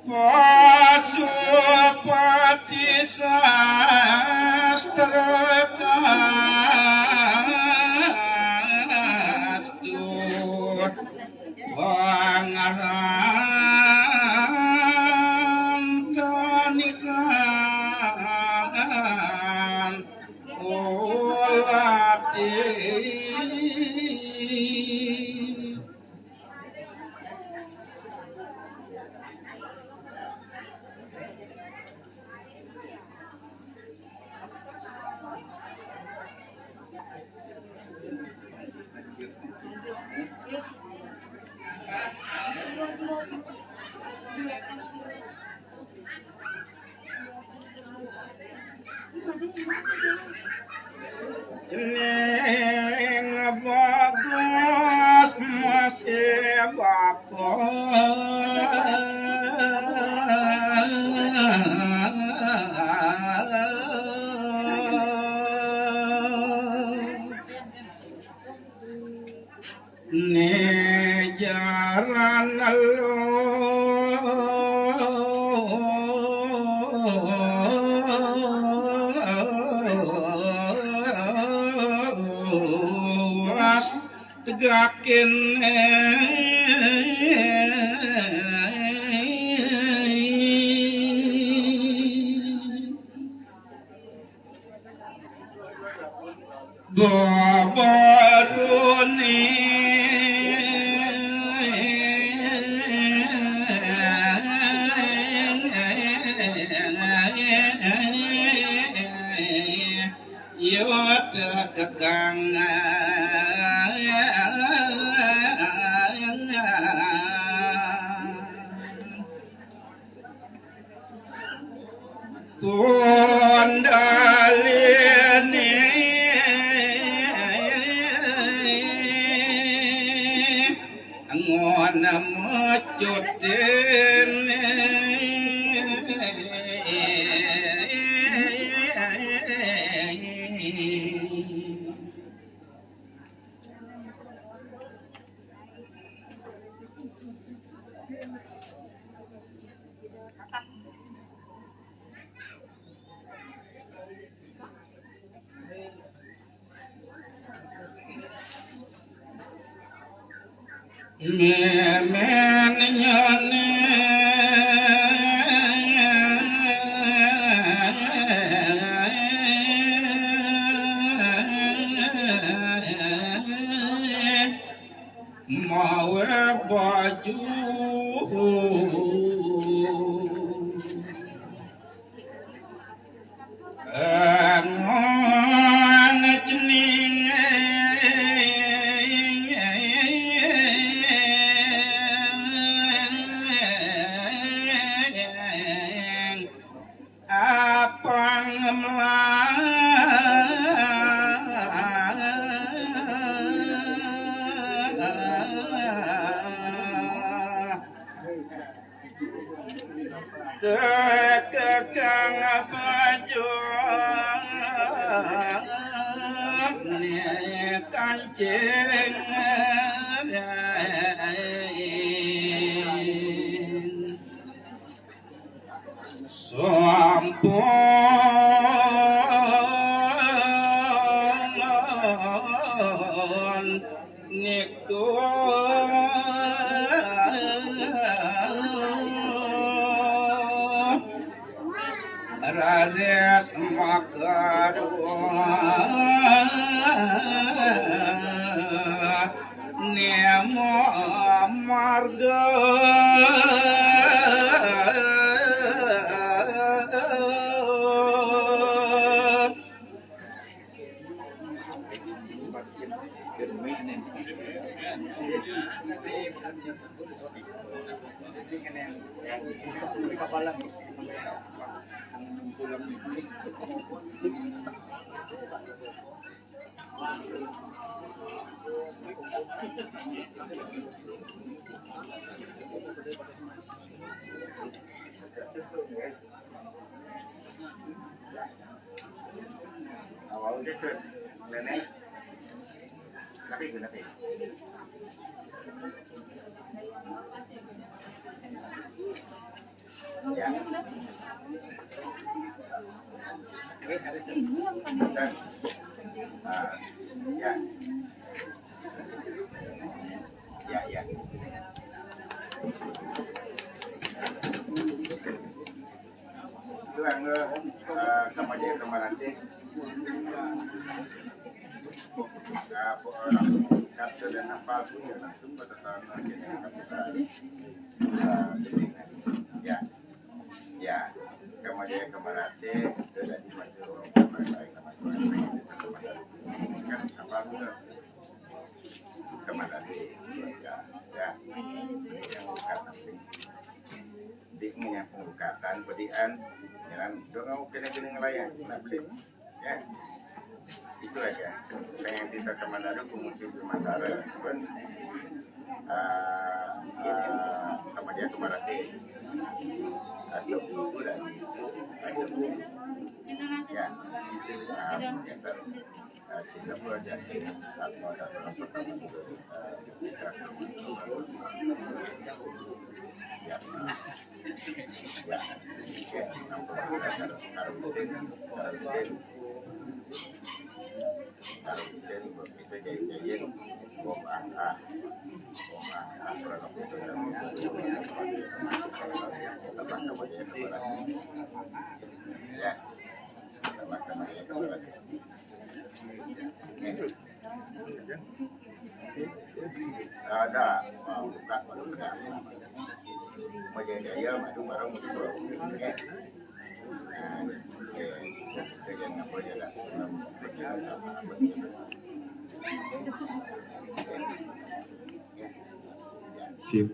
Pasupati sastra kastu Pangaran kanikan ulati Jeneng bagus masih bapak ne jaran luas tegakin babaruni yo tekang Kondalini ngon mecutin memen nyane mawe baju ngon cening kekang baju kancing sampun niku Rades makarwa nemo marga awal dia ke nenek tapi guna sih Ya. Dan, ya. Ya. Itu yang kemajuan kemarin kapsul dan apa pun ya langsung bertahan lagi ya kemajuan kemarin itu dari maju kemarin kan apa pun kemarin ya yang kata dingin pengukatan pedian jangan dong kena ngelayan nak beli ya itu aja pengen kita ke Manado kemudian ke Mandara pun kemudian ke Marate atau bulan ya Singapura jadi atau ada orang pertama ada buka mau jadi madu barang Siap.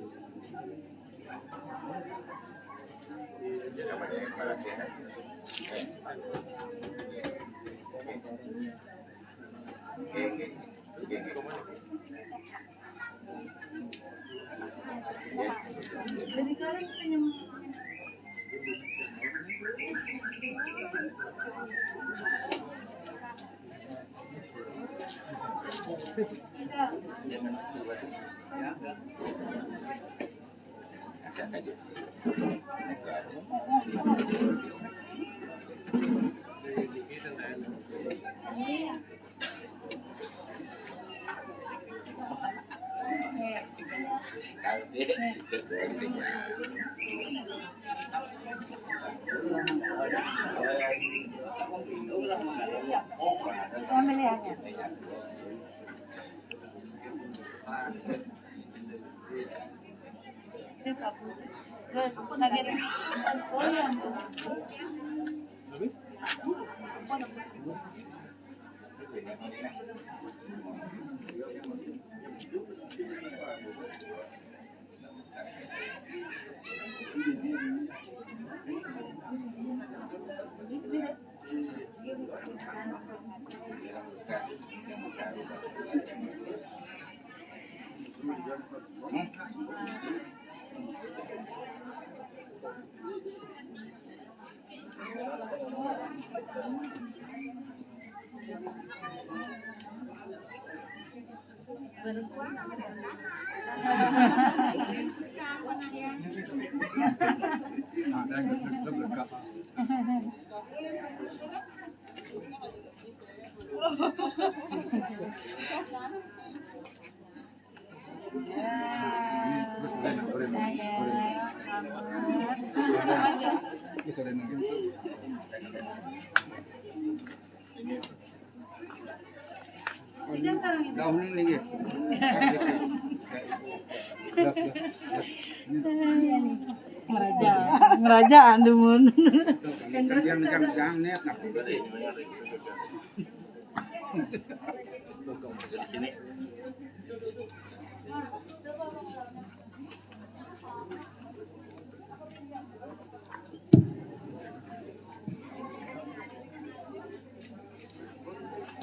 Daun ini. Ngerajaan dumun. Kerjaan jangan niat nak.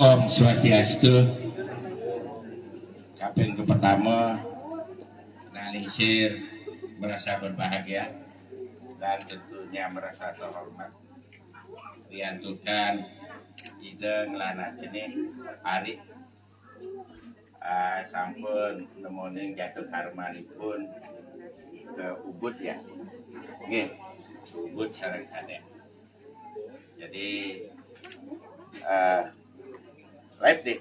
Om Swastiastu. Kapten ke pertama Nanisir merasa berbahagia dan tentunya merasa terhormat dianturkan ide ngelana sini hari sampun nemoning jatuh karmanipun ke Ubud ya. Oke. Ubud sareng kadek. Jadi live deh,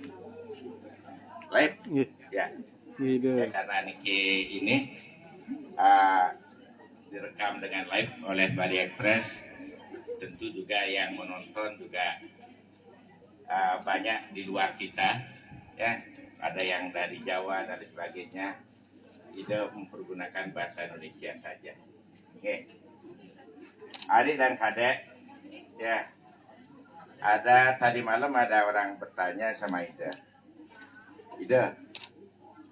live ya. Ya, karena Niki ini direkam dengan live oleh Bali Express, tentu juga yang menonton juga banyak di luar kita, ya. Ada yang dari Jawa dan sebagainya. Tidak mempergunakan bahasa Indonesia saja. Oke. Ari dan Kadek, ya. Tadi malam ada orang bertanya sama Ida. Ida,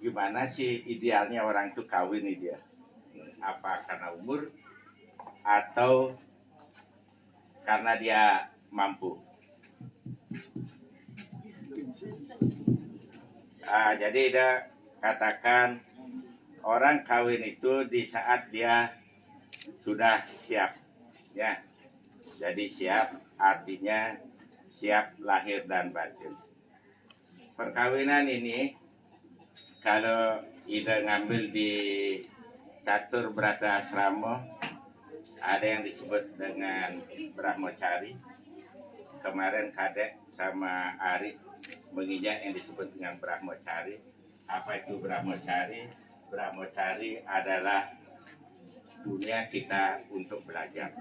gimana sih idealnya orang itu kawin nih dia? Apa karena umur atau karena dia mampu? Jadi Ida katakan orang kawin itu di saat dia sudah siap, ya. Jadi siap artinya siap lahir dan batin. Perkawinan ini kalau Ida ngambil di catur Brata Asrama, ada yang disebut dengan Brahmacari. Kemarin Kadek sama Ari menginjak yang disebut dengan Brahmacari. Apa itu Brahmacari? Brahmacari adalah dunia kita untuk belajar.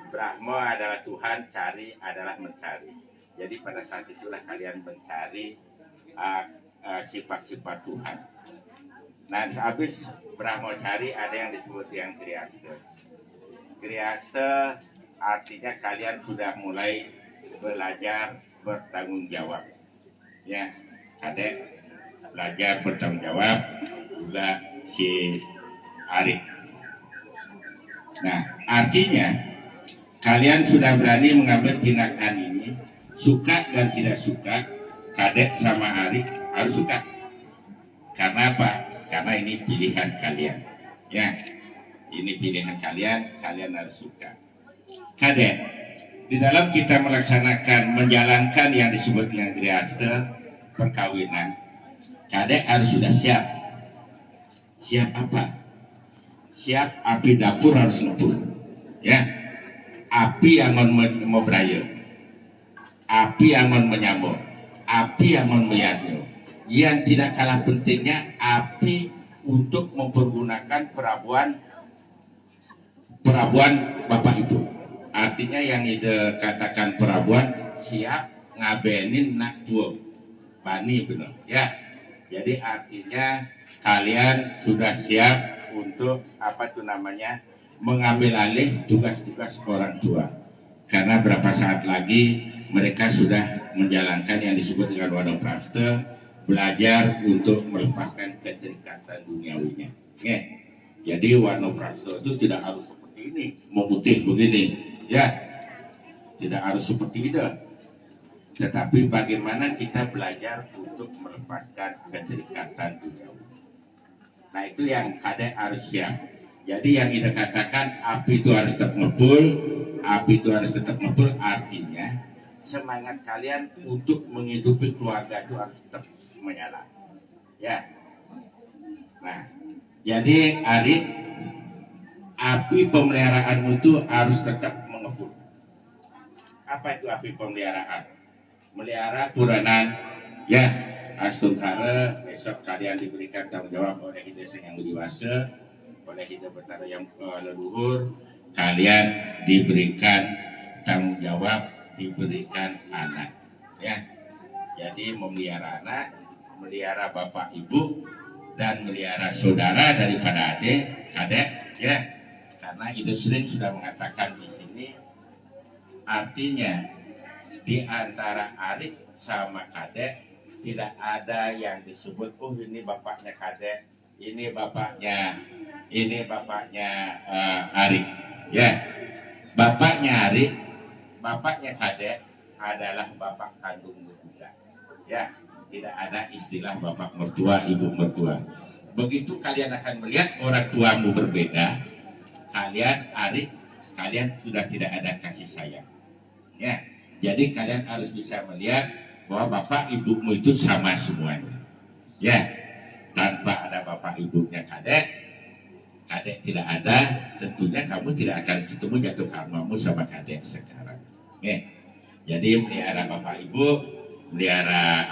Brahma adalah Tuhan, cari adalah mencari. Jadi pada saat itulah kalian mencari sifat-sifat Tuhan. Nah, habis Brahmacari ada yang disebut yang Grihastha. Grihastha artinya kalian sudah mulai belajar bertanggung jawab. Ya, Kadek belajar bertanggung jawab, juga si Arif. Nah, artinya kalian sudah berani mengambil tindakan ini, suka dan tidak suka, Kadek sama Arif harus suka. Karena apa? Karena ini pilihan kalian. Ya, ini pilihan kalian, kalian harus suka. Kadek, di dalam kita melaksanakan, menjalankan yang disebut dengan Grihastha, perkawinan, Kadek harus sudah siap. Siap apa? Siap api dapur harus ngepul. Ya, api yang mau beraya, api yang menyambut, api yang menyadu. Yang tidak kalah pentingnya api untuk mempergunakan perabuan Bapak Ibu. Artinya yang ide katakan perabuan siap ngabenin nak tua bani benar ya. Jadi artinya kalian sudah siap untuk apa tuh namanya mengambil alih tugas-tugas orang tua. Karena berapa saat lagi mereka sudah menjalankan yang disebut dengan wanaprastha, belajar untuk melepaskan keterikatan duniawinya. Oke. Jadi wanaprastha itu tidak harus seperti ini, memutih begini, ya. Tidak harus seperti itu. Tetapi bagaimana kita belajar untuk melepaskan keterikatan duniawi. Nah, itu yang Kadek harus siap. Jadi yang kita katakan api itu harus tetap ngepul, api itu harus tetap ngepul, artinya semangat kalian untuk menghidupi keluarga itu harus tetap menyala. Ya. Nah, jadi Arif, api pemeliharaanmu itu harus tetap mengepul. Apa itu api pemeliharaan? Melihara Puranan, ya, Astungkara, besok kalian diberikan tanggung jawab oleh hidup yang dewasa, oleh hidup bertara yang leluhur, kalian diberikan tanggung jawab, diberikan anak, ya. Jadi memelihara anak, melihara bapak ibu, dan melihara saudara daripada adik, kadek, ya. Karena itu sering sudah mengatakan di sini, artinya di antara Arif sama Kadek tidak ada yang disebut ini bapaknya Kadek, ini bapaknya Arif, ya. Bapaknya Arif, bapaknya Kadek adalah bapak kandungmu juga, ya. Tidak ada istilah bapak mertua, ibu mertua. Begitu kalian akan melihat orang tuamu berbeda, kalian Arif, kalian sudah tidak ada kasih sayang, ya. Jadi kalian harus bisa melihat bahwa bapak ibumu itu sama semuanya, ya. Tanpa ada bapak ibunya Kadek kadek tidak ada, tentunya kamu tidak akan ketemu jatuh karmamu sama kadek sekarang. Jadi melihara bapak ibu, melihara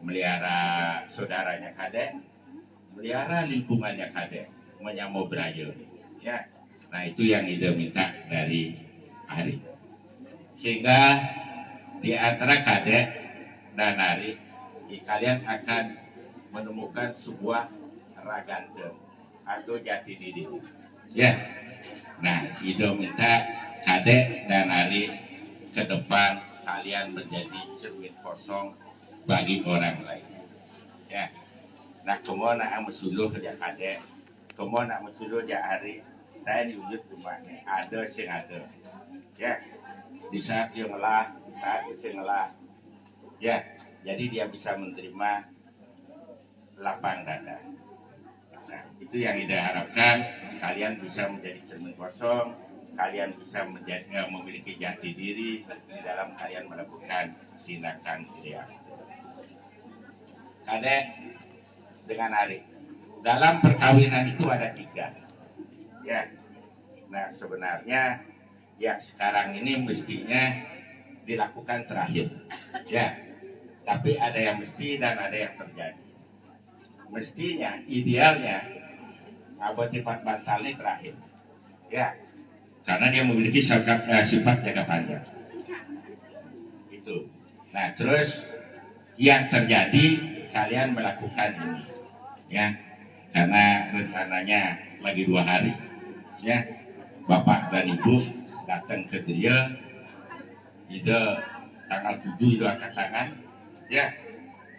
melihara saudaranya kadek, melihara lingkungannya kadek, menyambut beraya. Ya, nah itu yang ide minta dari Ari. Sehingga di antara kadek dan Ari, kalian akan menemukan sebuah ragante atau jati diri. Ya. Nah, Ido minta kadek dan Ari ke depan kalian menjadi cermin kosong bagi orang lain. Ya. Nah, kamu nak mesuluh kerja kadek, kamu nak mesuluh kerja Ari, saya diujud rumahnya. Ada sing ada. Ya. Di saat dia ngelah, di saat dia ngelah. Ya. Jadi dia bisa menerima lapang dada. Nah, itu yang Ida harapkan, kalian bisa menjadi cermin kosong, kalian bisa memiliki jati diri di dalam kalian melakukan tindakan ideal. Kadek dengan Ari, dalam perkawinan itu ada 3. Ya. Nah, sebenarnya yang sekarang ini mestinya dilakukan terakhir. Ya. Tapi ada yang mesti dan ada yang terjadi. Mestinya, idealnya abad sifat bantal ini terakhir, ya, karena dia memiliki sifat jangka panjang. Itu. Nah, terus yang terjadi kalian melakukan ini, ya, karena rencananya lagi 2 hari, ya, bapak dan ibu datang ke dia, ide tanggal 7 itu angkat tangan, ya.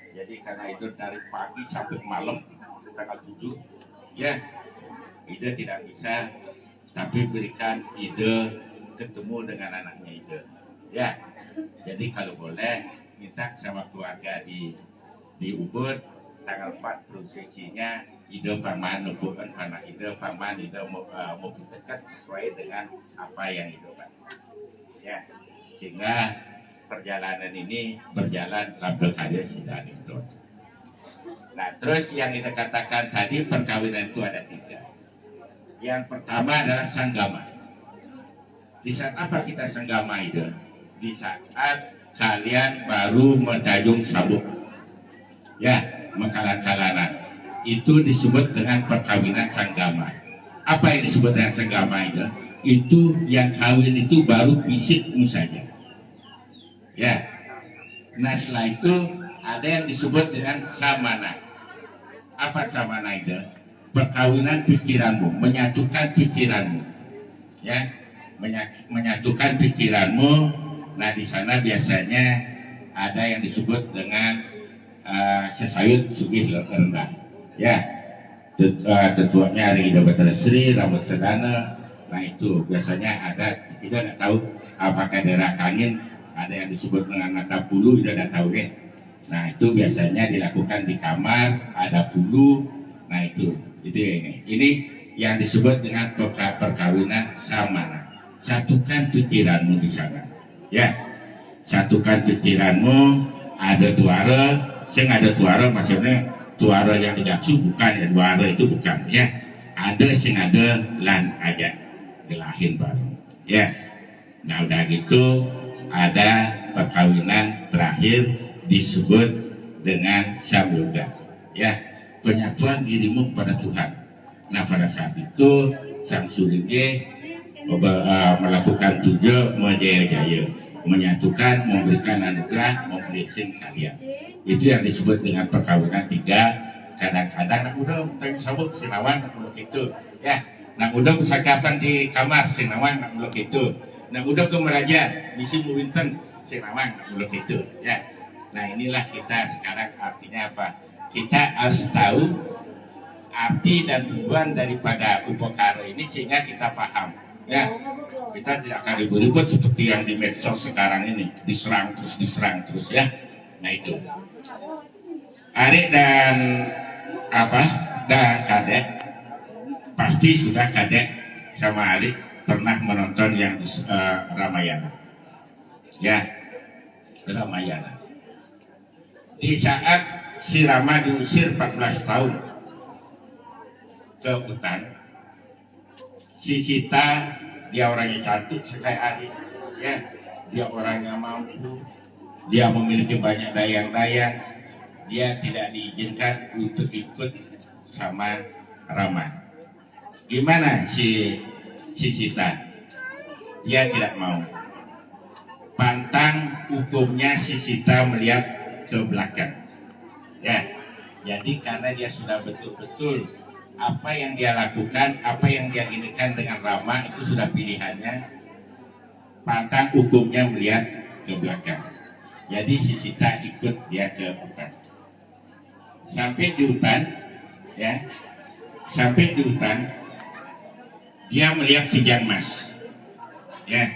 Jadi karena itu dari pagi sampai malam tanggal 7, ya, Ide tidak bisa, tapi berikan Ide ketemu dengan anaknya Ide, ya. Jadi kalau boleh minta sama keluarga di Ubud tanggal 4 prosesinya Ide paman nubukan anak Ide paman Ide mau dekat sesuai dengan apa yang Ide bantu, ya, sehingga perjalanan ini berjalan dalam berkarya sidang itu. Nah, terus yang kita katakan tadi perkawinan itu ada 3. Yang pertama adalah sanggama. Di saat apa kita sanggama itu? Di saat kalian baru mentajung sabuk, ya, mengkalan-kalanan. Itu disebut dengan perkawinan sanggama. Apa yang disebut dengan sanggama itu? Itu yang kawin itu baru fisikmu saja. Ya, nah setelah itu ada yang disebut dengan samana. Apa samana itu? Perkawinan pikiranmu, menyatukan pikiranmu, ya, menyatukan pikiranmu. Nah di sana biasanya ada yang disebut dengan sesayut sugih rendah, ya. Tetuanya hari Ida Batara Sri, rambut sedana. Nah itu biasanya ada, kita tidak tahu apakah daerah Kangin ada yang disebut dengan mata pulu, tidak tahu deh. Nah itu biasanya dilakukan di kamar, ada pulu. Nah itu ini. Ini yang disebut dengan perkawinan samana. Satukan pikiranmu di sana, ya. Satukan pikiranmu. Ada tuara, sing ada tuara maksudnya tuara yang dijaksu bukan ya, tuara itu bukan, ya. Ada sing ada lan aja dilahin baru, ya. Nah udah gitu ada perkawinan terakhir disebut dengan samyoga, ya, penyatuan dirimu kepada Tuhan. Nah pada saat itu sang surige melakukan 7 menjaya-jaya, menyatukan, memberikan anugerah, memblessing kalian. Itu yang disebut dengan perkawinan 3. Kadang-kadang nak udah tanya sabuk sinawan nak muluk itu, ya. Nak udah bersakapan di kamar sinawan nak muluk itu. Nah udah ke Merajan, misi Muwinten, Singrawang, belum itu, ya. Nah inilah kita sekarang artinya apa? Kita harus tahu arti dan tujuan daripada upakara ini sehingga kita paham, ya. Kita tidak akan ribut-ribut seperti yang di medsos sekarang ini, diserang terus, ya. Nah itu. Ari dan Kadek pasti sudah Kadek sama Ari pernah menonton yang Ramayana, ya, Ramayana. Di saat si Rama diusir 14 tahun ke hutan. Si Sita dia orangnya cantik kayak Ari, ya. Dia orangnya mampu, dia memiliki banyak dayang-dayang, dia tidak diizinkan untuk ikut sama Rama. Gimana si Sita? Dia tidak mau. Pantang hukumnya si Sita melihat ke belakang. Ya, jadi karena dia sudah betul-betul apa yang dia lakukan, apa yang dia inginkan dengan Rama itu sudah pilihannya. Pantang hukumnya melihat ke belakang. Jadi si Sita ikut dia ke hutan. Sampai di hutan, ya, sampai di hutan, dia melihat kijang mas. Ya,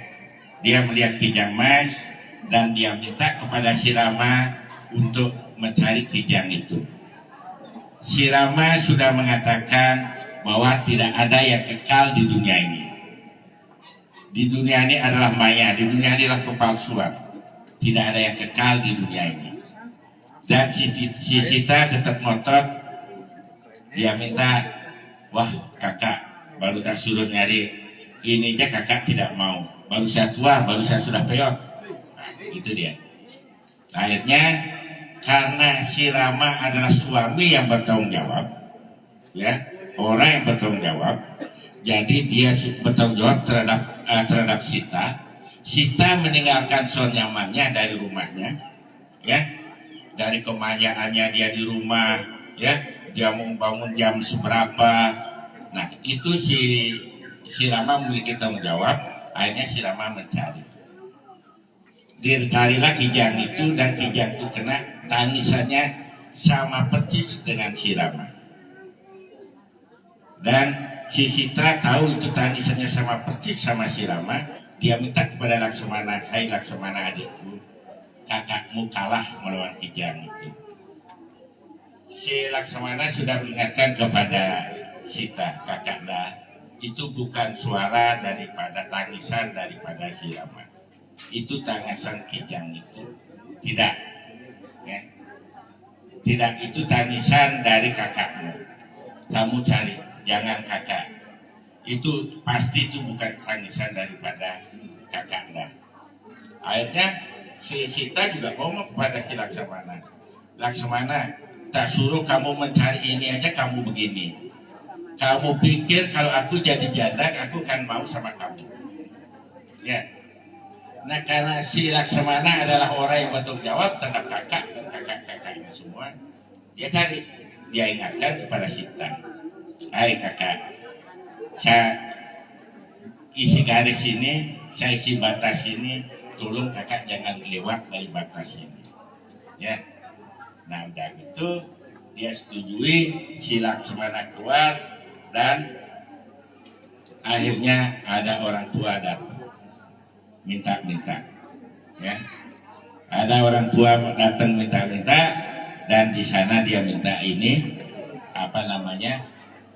dia melihat kijang mas dan dia minta kepada si Rama untuk mencari kijang itu. Si Rama sudah mengatakan bahwa tidak ada yang kekal di dunia ini. Di dunia ini adalah maya, di dunia ini adalah kepalsuan. Tidak ada yang kekal di dunia ini. Dan si Sita tetap ngotot. Dia minta, wah kakak baru tak suruh nyari ini aja kakak tidak mau. Baru saya tua, baru saya sudah peot. Itu dia. Akhirnya karena si Rama adalah suami yang bertanggung jawab, ya, orang yang bertanggung jawab, jadi dia bertanggung jawab terhadap Sita. Sita meninggalkan son nyamannya dari rumahnya, ya, dari kemanjaannya dia di rumah, ya, dia mau bangun jam seberapa. Nah itu si Rama memiliki tanggung jawab. Akhirnya si Rama mencari. Dicarilah kijang itu dan kijang itu kena tangisannya sama persis dengan si Rama. Dan si Sita tahu itu tangisannya sama persis sama si Rama. Dia minta kepada Laksamana, hai Laksamana adikku, kakakmu kalah melawan kijang itu. Si Laksamana sudah mengingatkan kepada Sita, kakaknya itu bukan suara daripada tangisan daripada si Rama. Itu tangisan kijang itu. Tidak. Ya. Tidak, itu tangisan dari kakakmu. Kamu cari, jangan kakak. Itu pasti itu bukan tangisan daripada kakaknya. Akhirnya si Sita juga ngomong kepada si Laksamana. Laksamana, tak suruh kamu mencari ini aja kamu begini. Kamu pikir kalau aku jadi janda, aku kan mau sama kamu. Ya. Nah karena si Laksamana adalah orang yang bertanggung jawab terhadap kakak dan kakak-kakaknya semua, dia cari, dia ingatkan kepada Sita. Hai kakak, saya isi garis ini, saya isi batas ini, tolong kakak jangan lewat dari batas ini. Ya. Nah udah gitu, dia setujui, si Laksamana keluar. Dan akhirnya ada orang tua datang minta-minta, ya, ada orang tua datang minta-minta dan di sana dia minta ini apa namanya,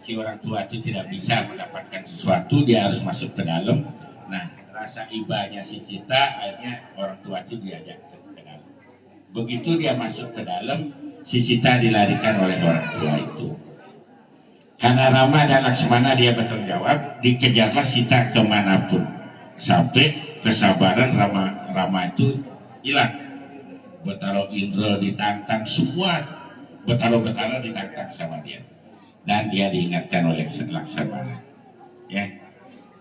si orang tua itu tidak bisa mendapatkan sesuatu, dia harus masuk ke dalam. Nah rasa ibanya si Sita, akhirnya orang tua itu diajak ke dalam. Begitu dia masuk ke dalam, si Sita dilarikan oleh orang tua itu. Karena Rama dan Laksamana dia bertanggung jawab, dikejarlah Sita kemanapun. Sampai kesabaran Rama itu hilang. Betara Indra ditantang, semua betara-betara ditantang sama dia. Dan dia diingatkan oleh Laksamana. Ya,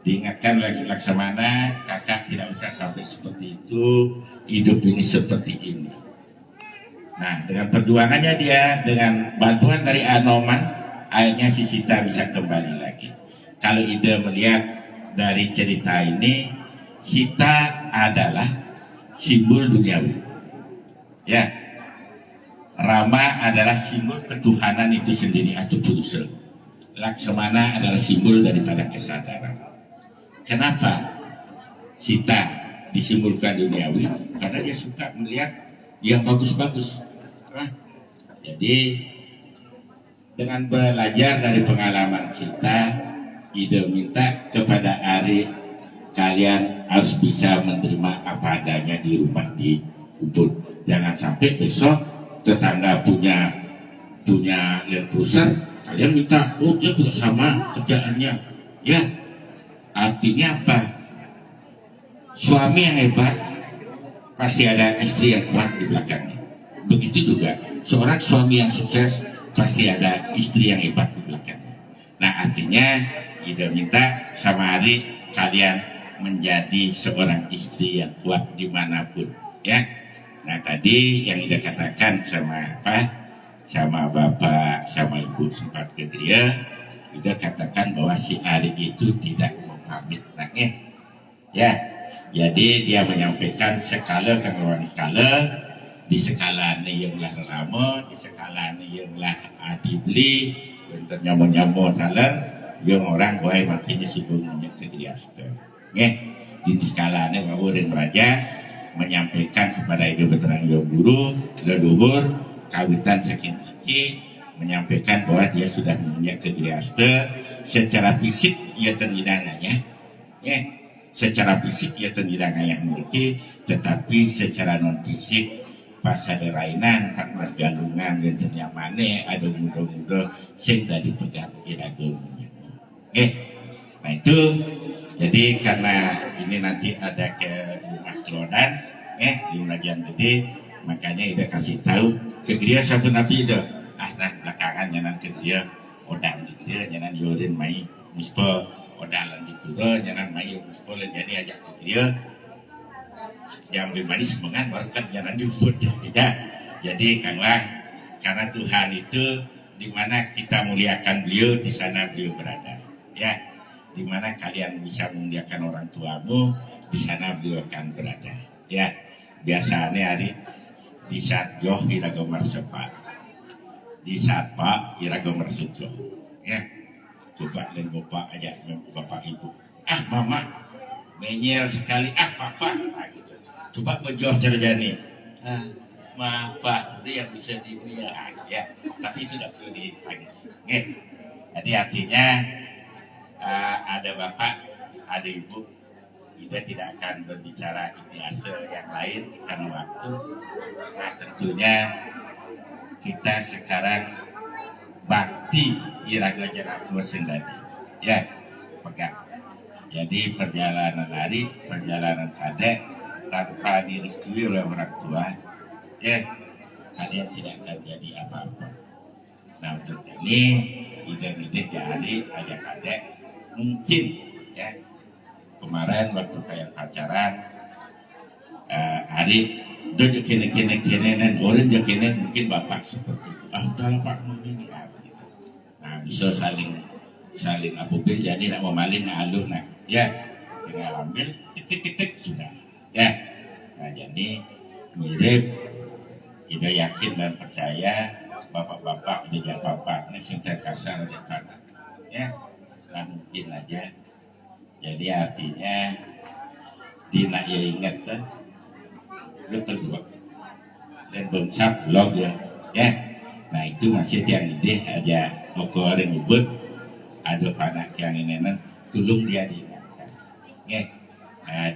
diingatkan oleh Laksamana, kakak tidak usah sampai seperti itu, hidup ini seperti ini. Nah, dengan perjuangannya dia, dengan bantuan dari Anoman, akhirnya si Sita bisa kembali lagi. Kalau Ida melihat dari cerita ini, Sita adalah simbol duniawi. Ya, Rama adalah simbol ketuhanan itu sendiri atau Purusha. Laksamana adalah simbol daripada kesadaran. Kenapa Sita disimbolkan duniawi? Karena dia suka melihat yang bagus-bagus. Jadi dengan belajar dari pengalaman Sita, Ida minta kepada Ari, kalian harus bisa menerima apa adanya di rumah di Ubud. Jangan sampai besok tetangga punya Land Cruiser, kalian minta, oh dia juga sama kerjaannya, ya artinya apa? Suami yang hebat pasti ada istri yang kuat di belakangnya. Begitu juga seorang suami yang sukses pasti ada istri yang hebat di belakangnya. Nah artinya Ida minta sama Ari kalian menjadi seorang istri yang kuat dimanapun, ya. Nah tadi yang Ida katakan sama sama bapak sama ibu sempat ke dia, Ida katakan bahwa si Ari itu tidak mau pamit, ya. Jadi dia menyampaikan skala kangguan skala, di skala ni yang lah rama, di skala ni yang lah adibli, untuk nyamu talar, yang orang boleh matinya sebelumnya kegiatan. Di skala ni orang raja menyampaikan kepada ibu veteran yang guru, leluhur, kawitan saking iki, menyampaikan bahwa dia sudah mempunyai kegiatan secara fisik ia terlidangannya, secara fisik ia terlidangan yang memiliki, tetapi secara non fisik pas ada rainan 14 galungan dan ternyamane ada muda-muda sing dari pegat iragumnya. Nah itu jadi karena ini nanti ada ke rumah Klodan, di Rajan Gede, makanya Ida kasih tahu ke dia satu nabi dah. Nah belakangan jangan ke dia odang di dia, jangan yorin mai muspa odalan di dia, jangan mai muspa jadi ajak ke dia. Yang pribadi semangat baru kan jangan diufut ya. Jadi Kanglah, karena Tuhan itu di mana kita muliakan beliau, di sana beliau berada, ya. Di mana kalian bisa memuliakan orang tuamu, di sana beliau akan berada, ya. Biasanya hari di saat joh iraga marsepat, di saat pak iraga marsujo, ya. Coba dan bapak aja bapak ibu, mama menyel sekali, papa. Coba bejoh cerjani, maaf pak, itu yang bisa dilihat, ya. Tapi itu tidak perlu ditangis. Jadi artinya ada bapak, ada ibu, kita tidak akan berbicara itiase yang lain karena waktu. Nah tentunya kita sekarang bakti iraga jeratua sendiri, ya, pegang. Jadi perjalanan hari, perjalanan kadek tanpa direstui oleh orang tua, ya, kalian tidak akan jadi apa-apa. Nah untuk ini ide-ide jadi ajak adek mungkin, ya, kemarin waktu kayak pacaran hari dojo kene dan orang jo kene mungkin bapak seperti itu, udahlah pak ini gitu. Nah bisa saling apabila jadi nak memalin aluh nak, ya, tinggal ambil titik sudah. Ya, nah jadi mirip, kita yakin dan percaya bapak-bapak tidak bapak ini singkat kasar aja karena, ya, nah mungkin aja. Jadi artinya dina ya ingat tuh, betul dua dan bengsap log ya. Nah itu masih yang ide aja mau orang nyebut ada panak yang ini tolong dia diingatkan, ya,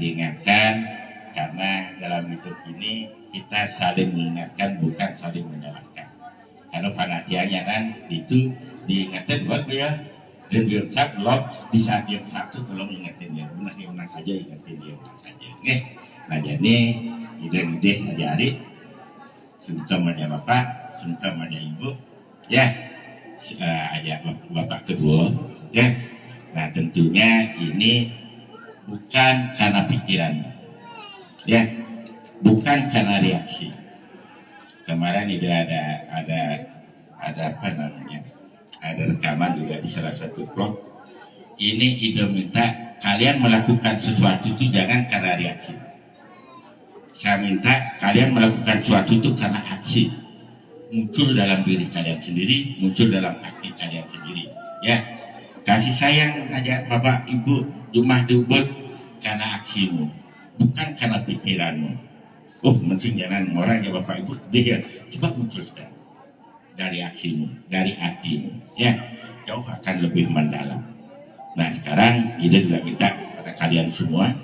diingatkan. Karena dalam hidup ini kita saling mengingatkan bukan saling menyalahkan. Karena panatianya kan itu diingatkan buat dia dan dia blok di saat yang satu tolong ingetin dia, benar dia menang aja ingetin dia aja. Nah jadi ide hari sungkem aja bapak, sungkem aja ibu, ya, aja bapak kedua, ya. Nah tentunya ini bukan karena pikiran. Ya, bukan karena reaksi. Kemarin ada apa namanya? Ada rekaman juga di salah satu blog. Ini Ido minta kalian melakukan sesuatu itu jangan karena reaksi. Saya minta kalian melakukan sesuatu itu karena aksi. Muncul dalam diri kalian sendiri, muncul dalam hati kalian sendiri. Ya, kasih sayang aja bapak ibu, rumah diubut karena aksimu. Bukan karena pikiranmu. Mesti jangan orang ya bapak ibu dia coba muncul sekarang dari aksimu, dari hatimu, ya, jauh akan lebih mendalam. Nah sekarang ide juga minta pada kalian semua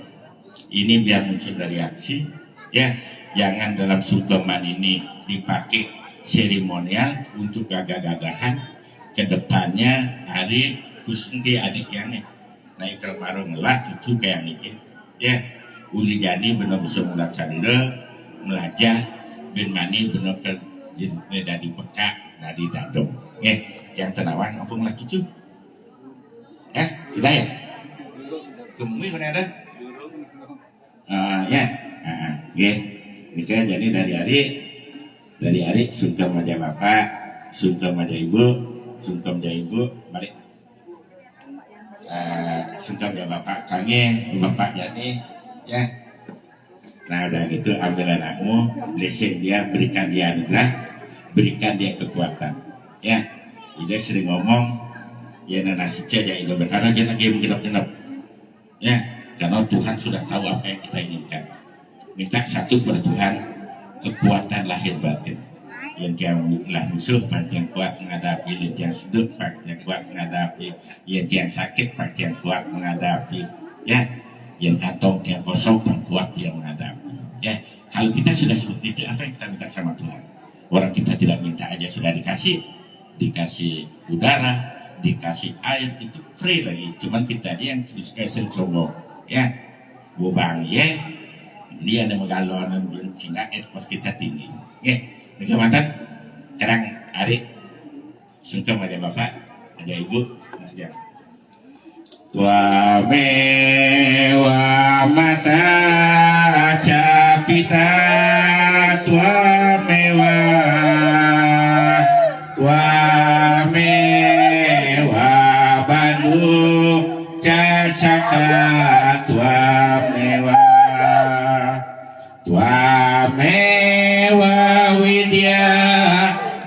ini biar muncul dari aksi, ya, jangan dalam sungkeman ini dipakai seremonial untuk gagah-gagahan, kedepannya hari khususnya adik yang nih naik ke marung lah cucu kayak ini ya uli jadi benar bisa mulat salira melajah ben mani benar ke dari peka dari dadong ya yang tenawang apa lah cucu sudah ya kemui mana ada ya ini kan jadi dari hari sungkem aja bapak sungkem aja ibu balik sungkem aja bapak kange bapak jadi ya nah udah gitu ambil anakmu lesen dia berikan dia anugerah berikan dia kekuatan ya ide sering ngomong ya nasi aja itu berkarena dia lagi menggenap-genap ya karena Tuhan sudah tahu apa yang kita inginkan minta satu pada Tuhan kekuatan lahir batin yang lah musuh panjang kuat menghadapi yang sedut panjang kuat menghadapi yang sakit panjang kuat menghadapi ya yang kantong yang kosong yang kuat yang menghadapi ya kalau kita sudah seperti itu apa yang kita minta sama Tuhan orang kita tidak minta aja sudah dikasih udara dikasih air itu free lagi cuman kita aja yang sering sombong ya bubang ya dia ada megalonan sehingga ekspos kita tinggi ya Kecamatan sekarang hari sungkem aja bapak aja ibu aja tua mewa mata capita tua mewa Bandung casaka tua mewa widya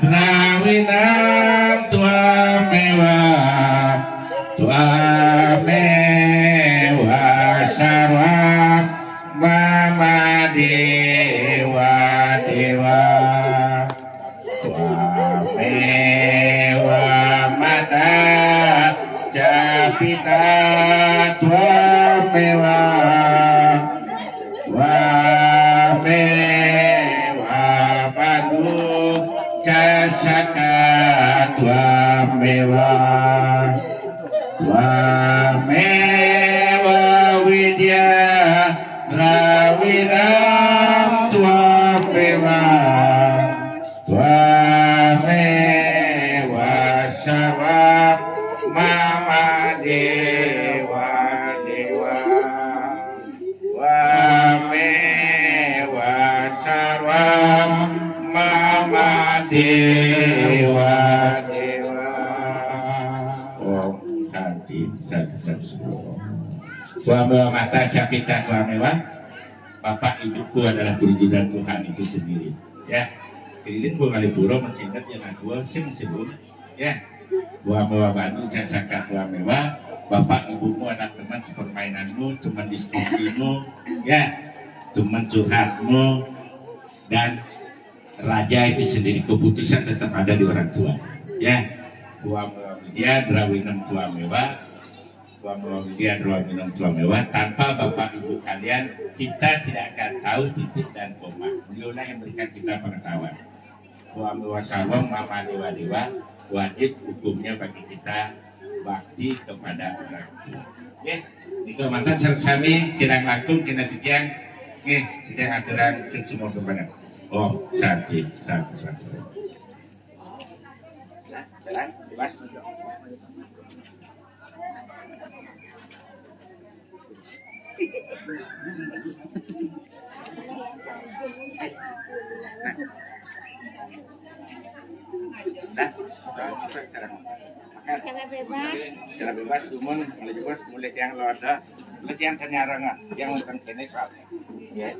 rawinam tua mewa sarwam mama dewa tua mewa mata capita tua mewa casaka tua mewa widya rawinam tua mewa sarwam mama dewa mewa sarwam mama dewa Om Santi tua mewa mata capita tua mewa bapak ibuku adalah perwujudan Tuhan itu sendiri ya keliling gua Ngalipuro masih ingat yang aku sebelum ya tua mewa Bandung casaka tua mewa bapak ibumu anak teman sepermainanmu teman diskusimu ya teman curhatmu dan raja itu sendiri keputusan tetap ada di orang tua ya tua mewa widya drawinam tua mewa tanpa bapak ibu kalian kita tidak akan tahu titik dan koma beliaulah yang memberikan kita pengetahuan tua mewa sarwam mama dewa wajib hukumnya bagi kita bakti kepada orang tua ya jika mantan sami kirang langkung kena setiang kita aturan semua kepada Om Santi. Jalan, bebas. Secara bebas, dumun, mulai bebas, mulai yang luar dah, mulai yang ternyarang, yang bukan kene kau. Ya.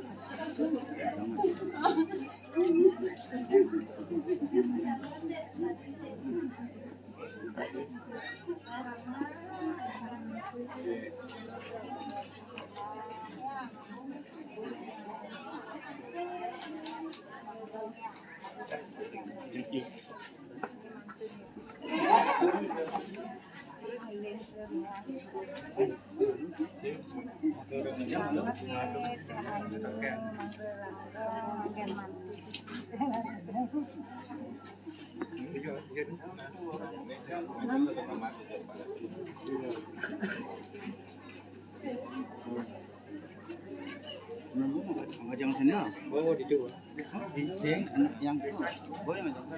Jangan sini lah. Oh, di dua. Di sini yang boleh macam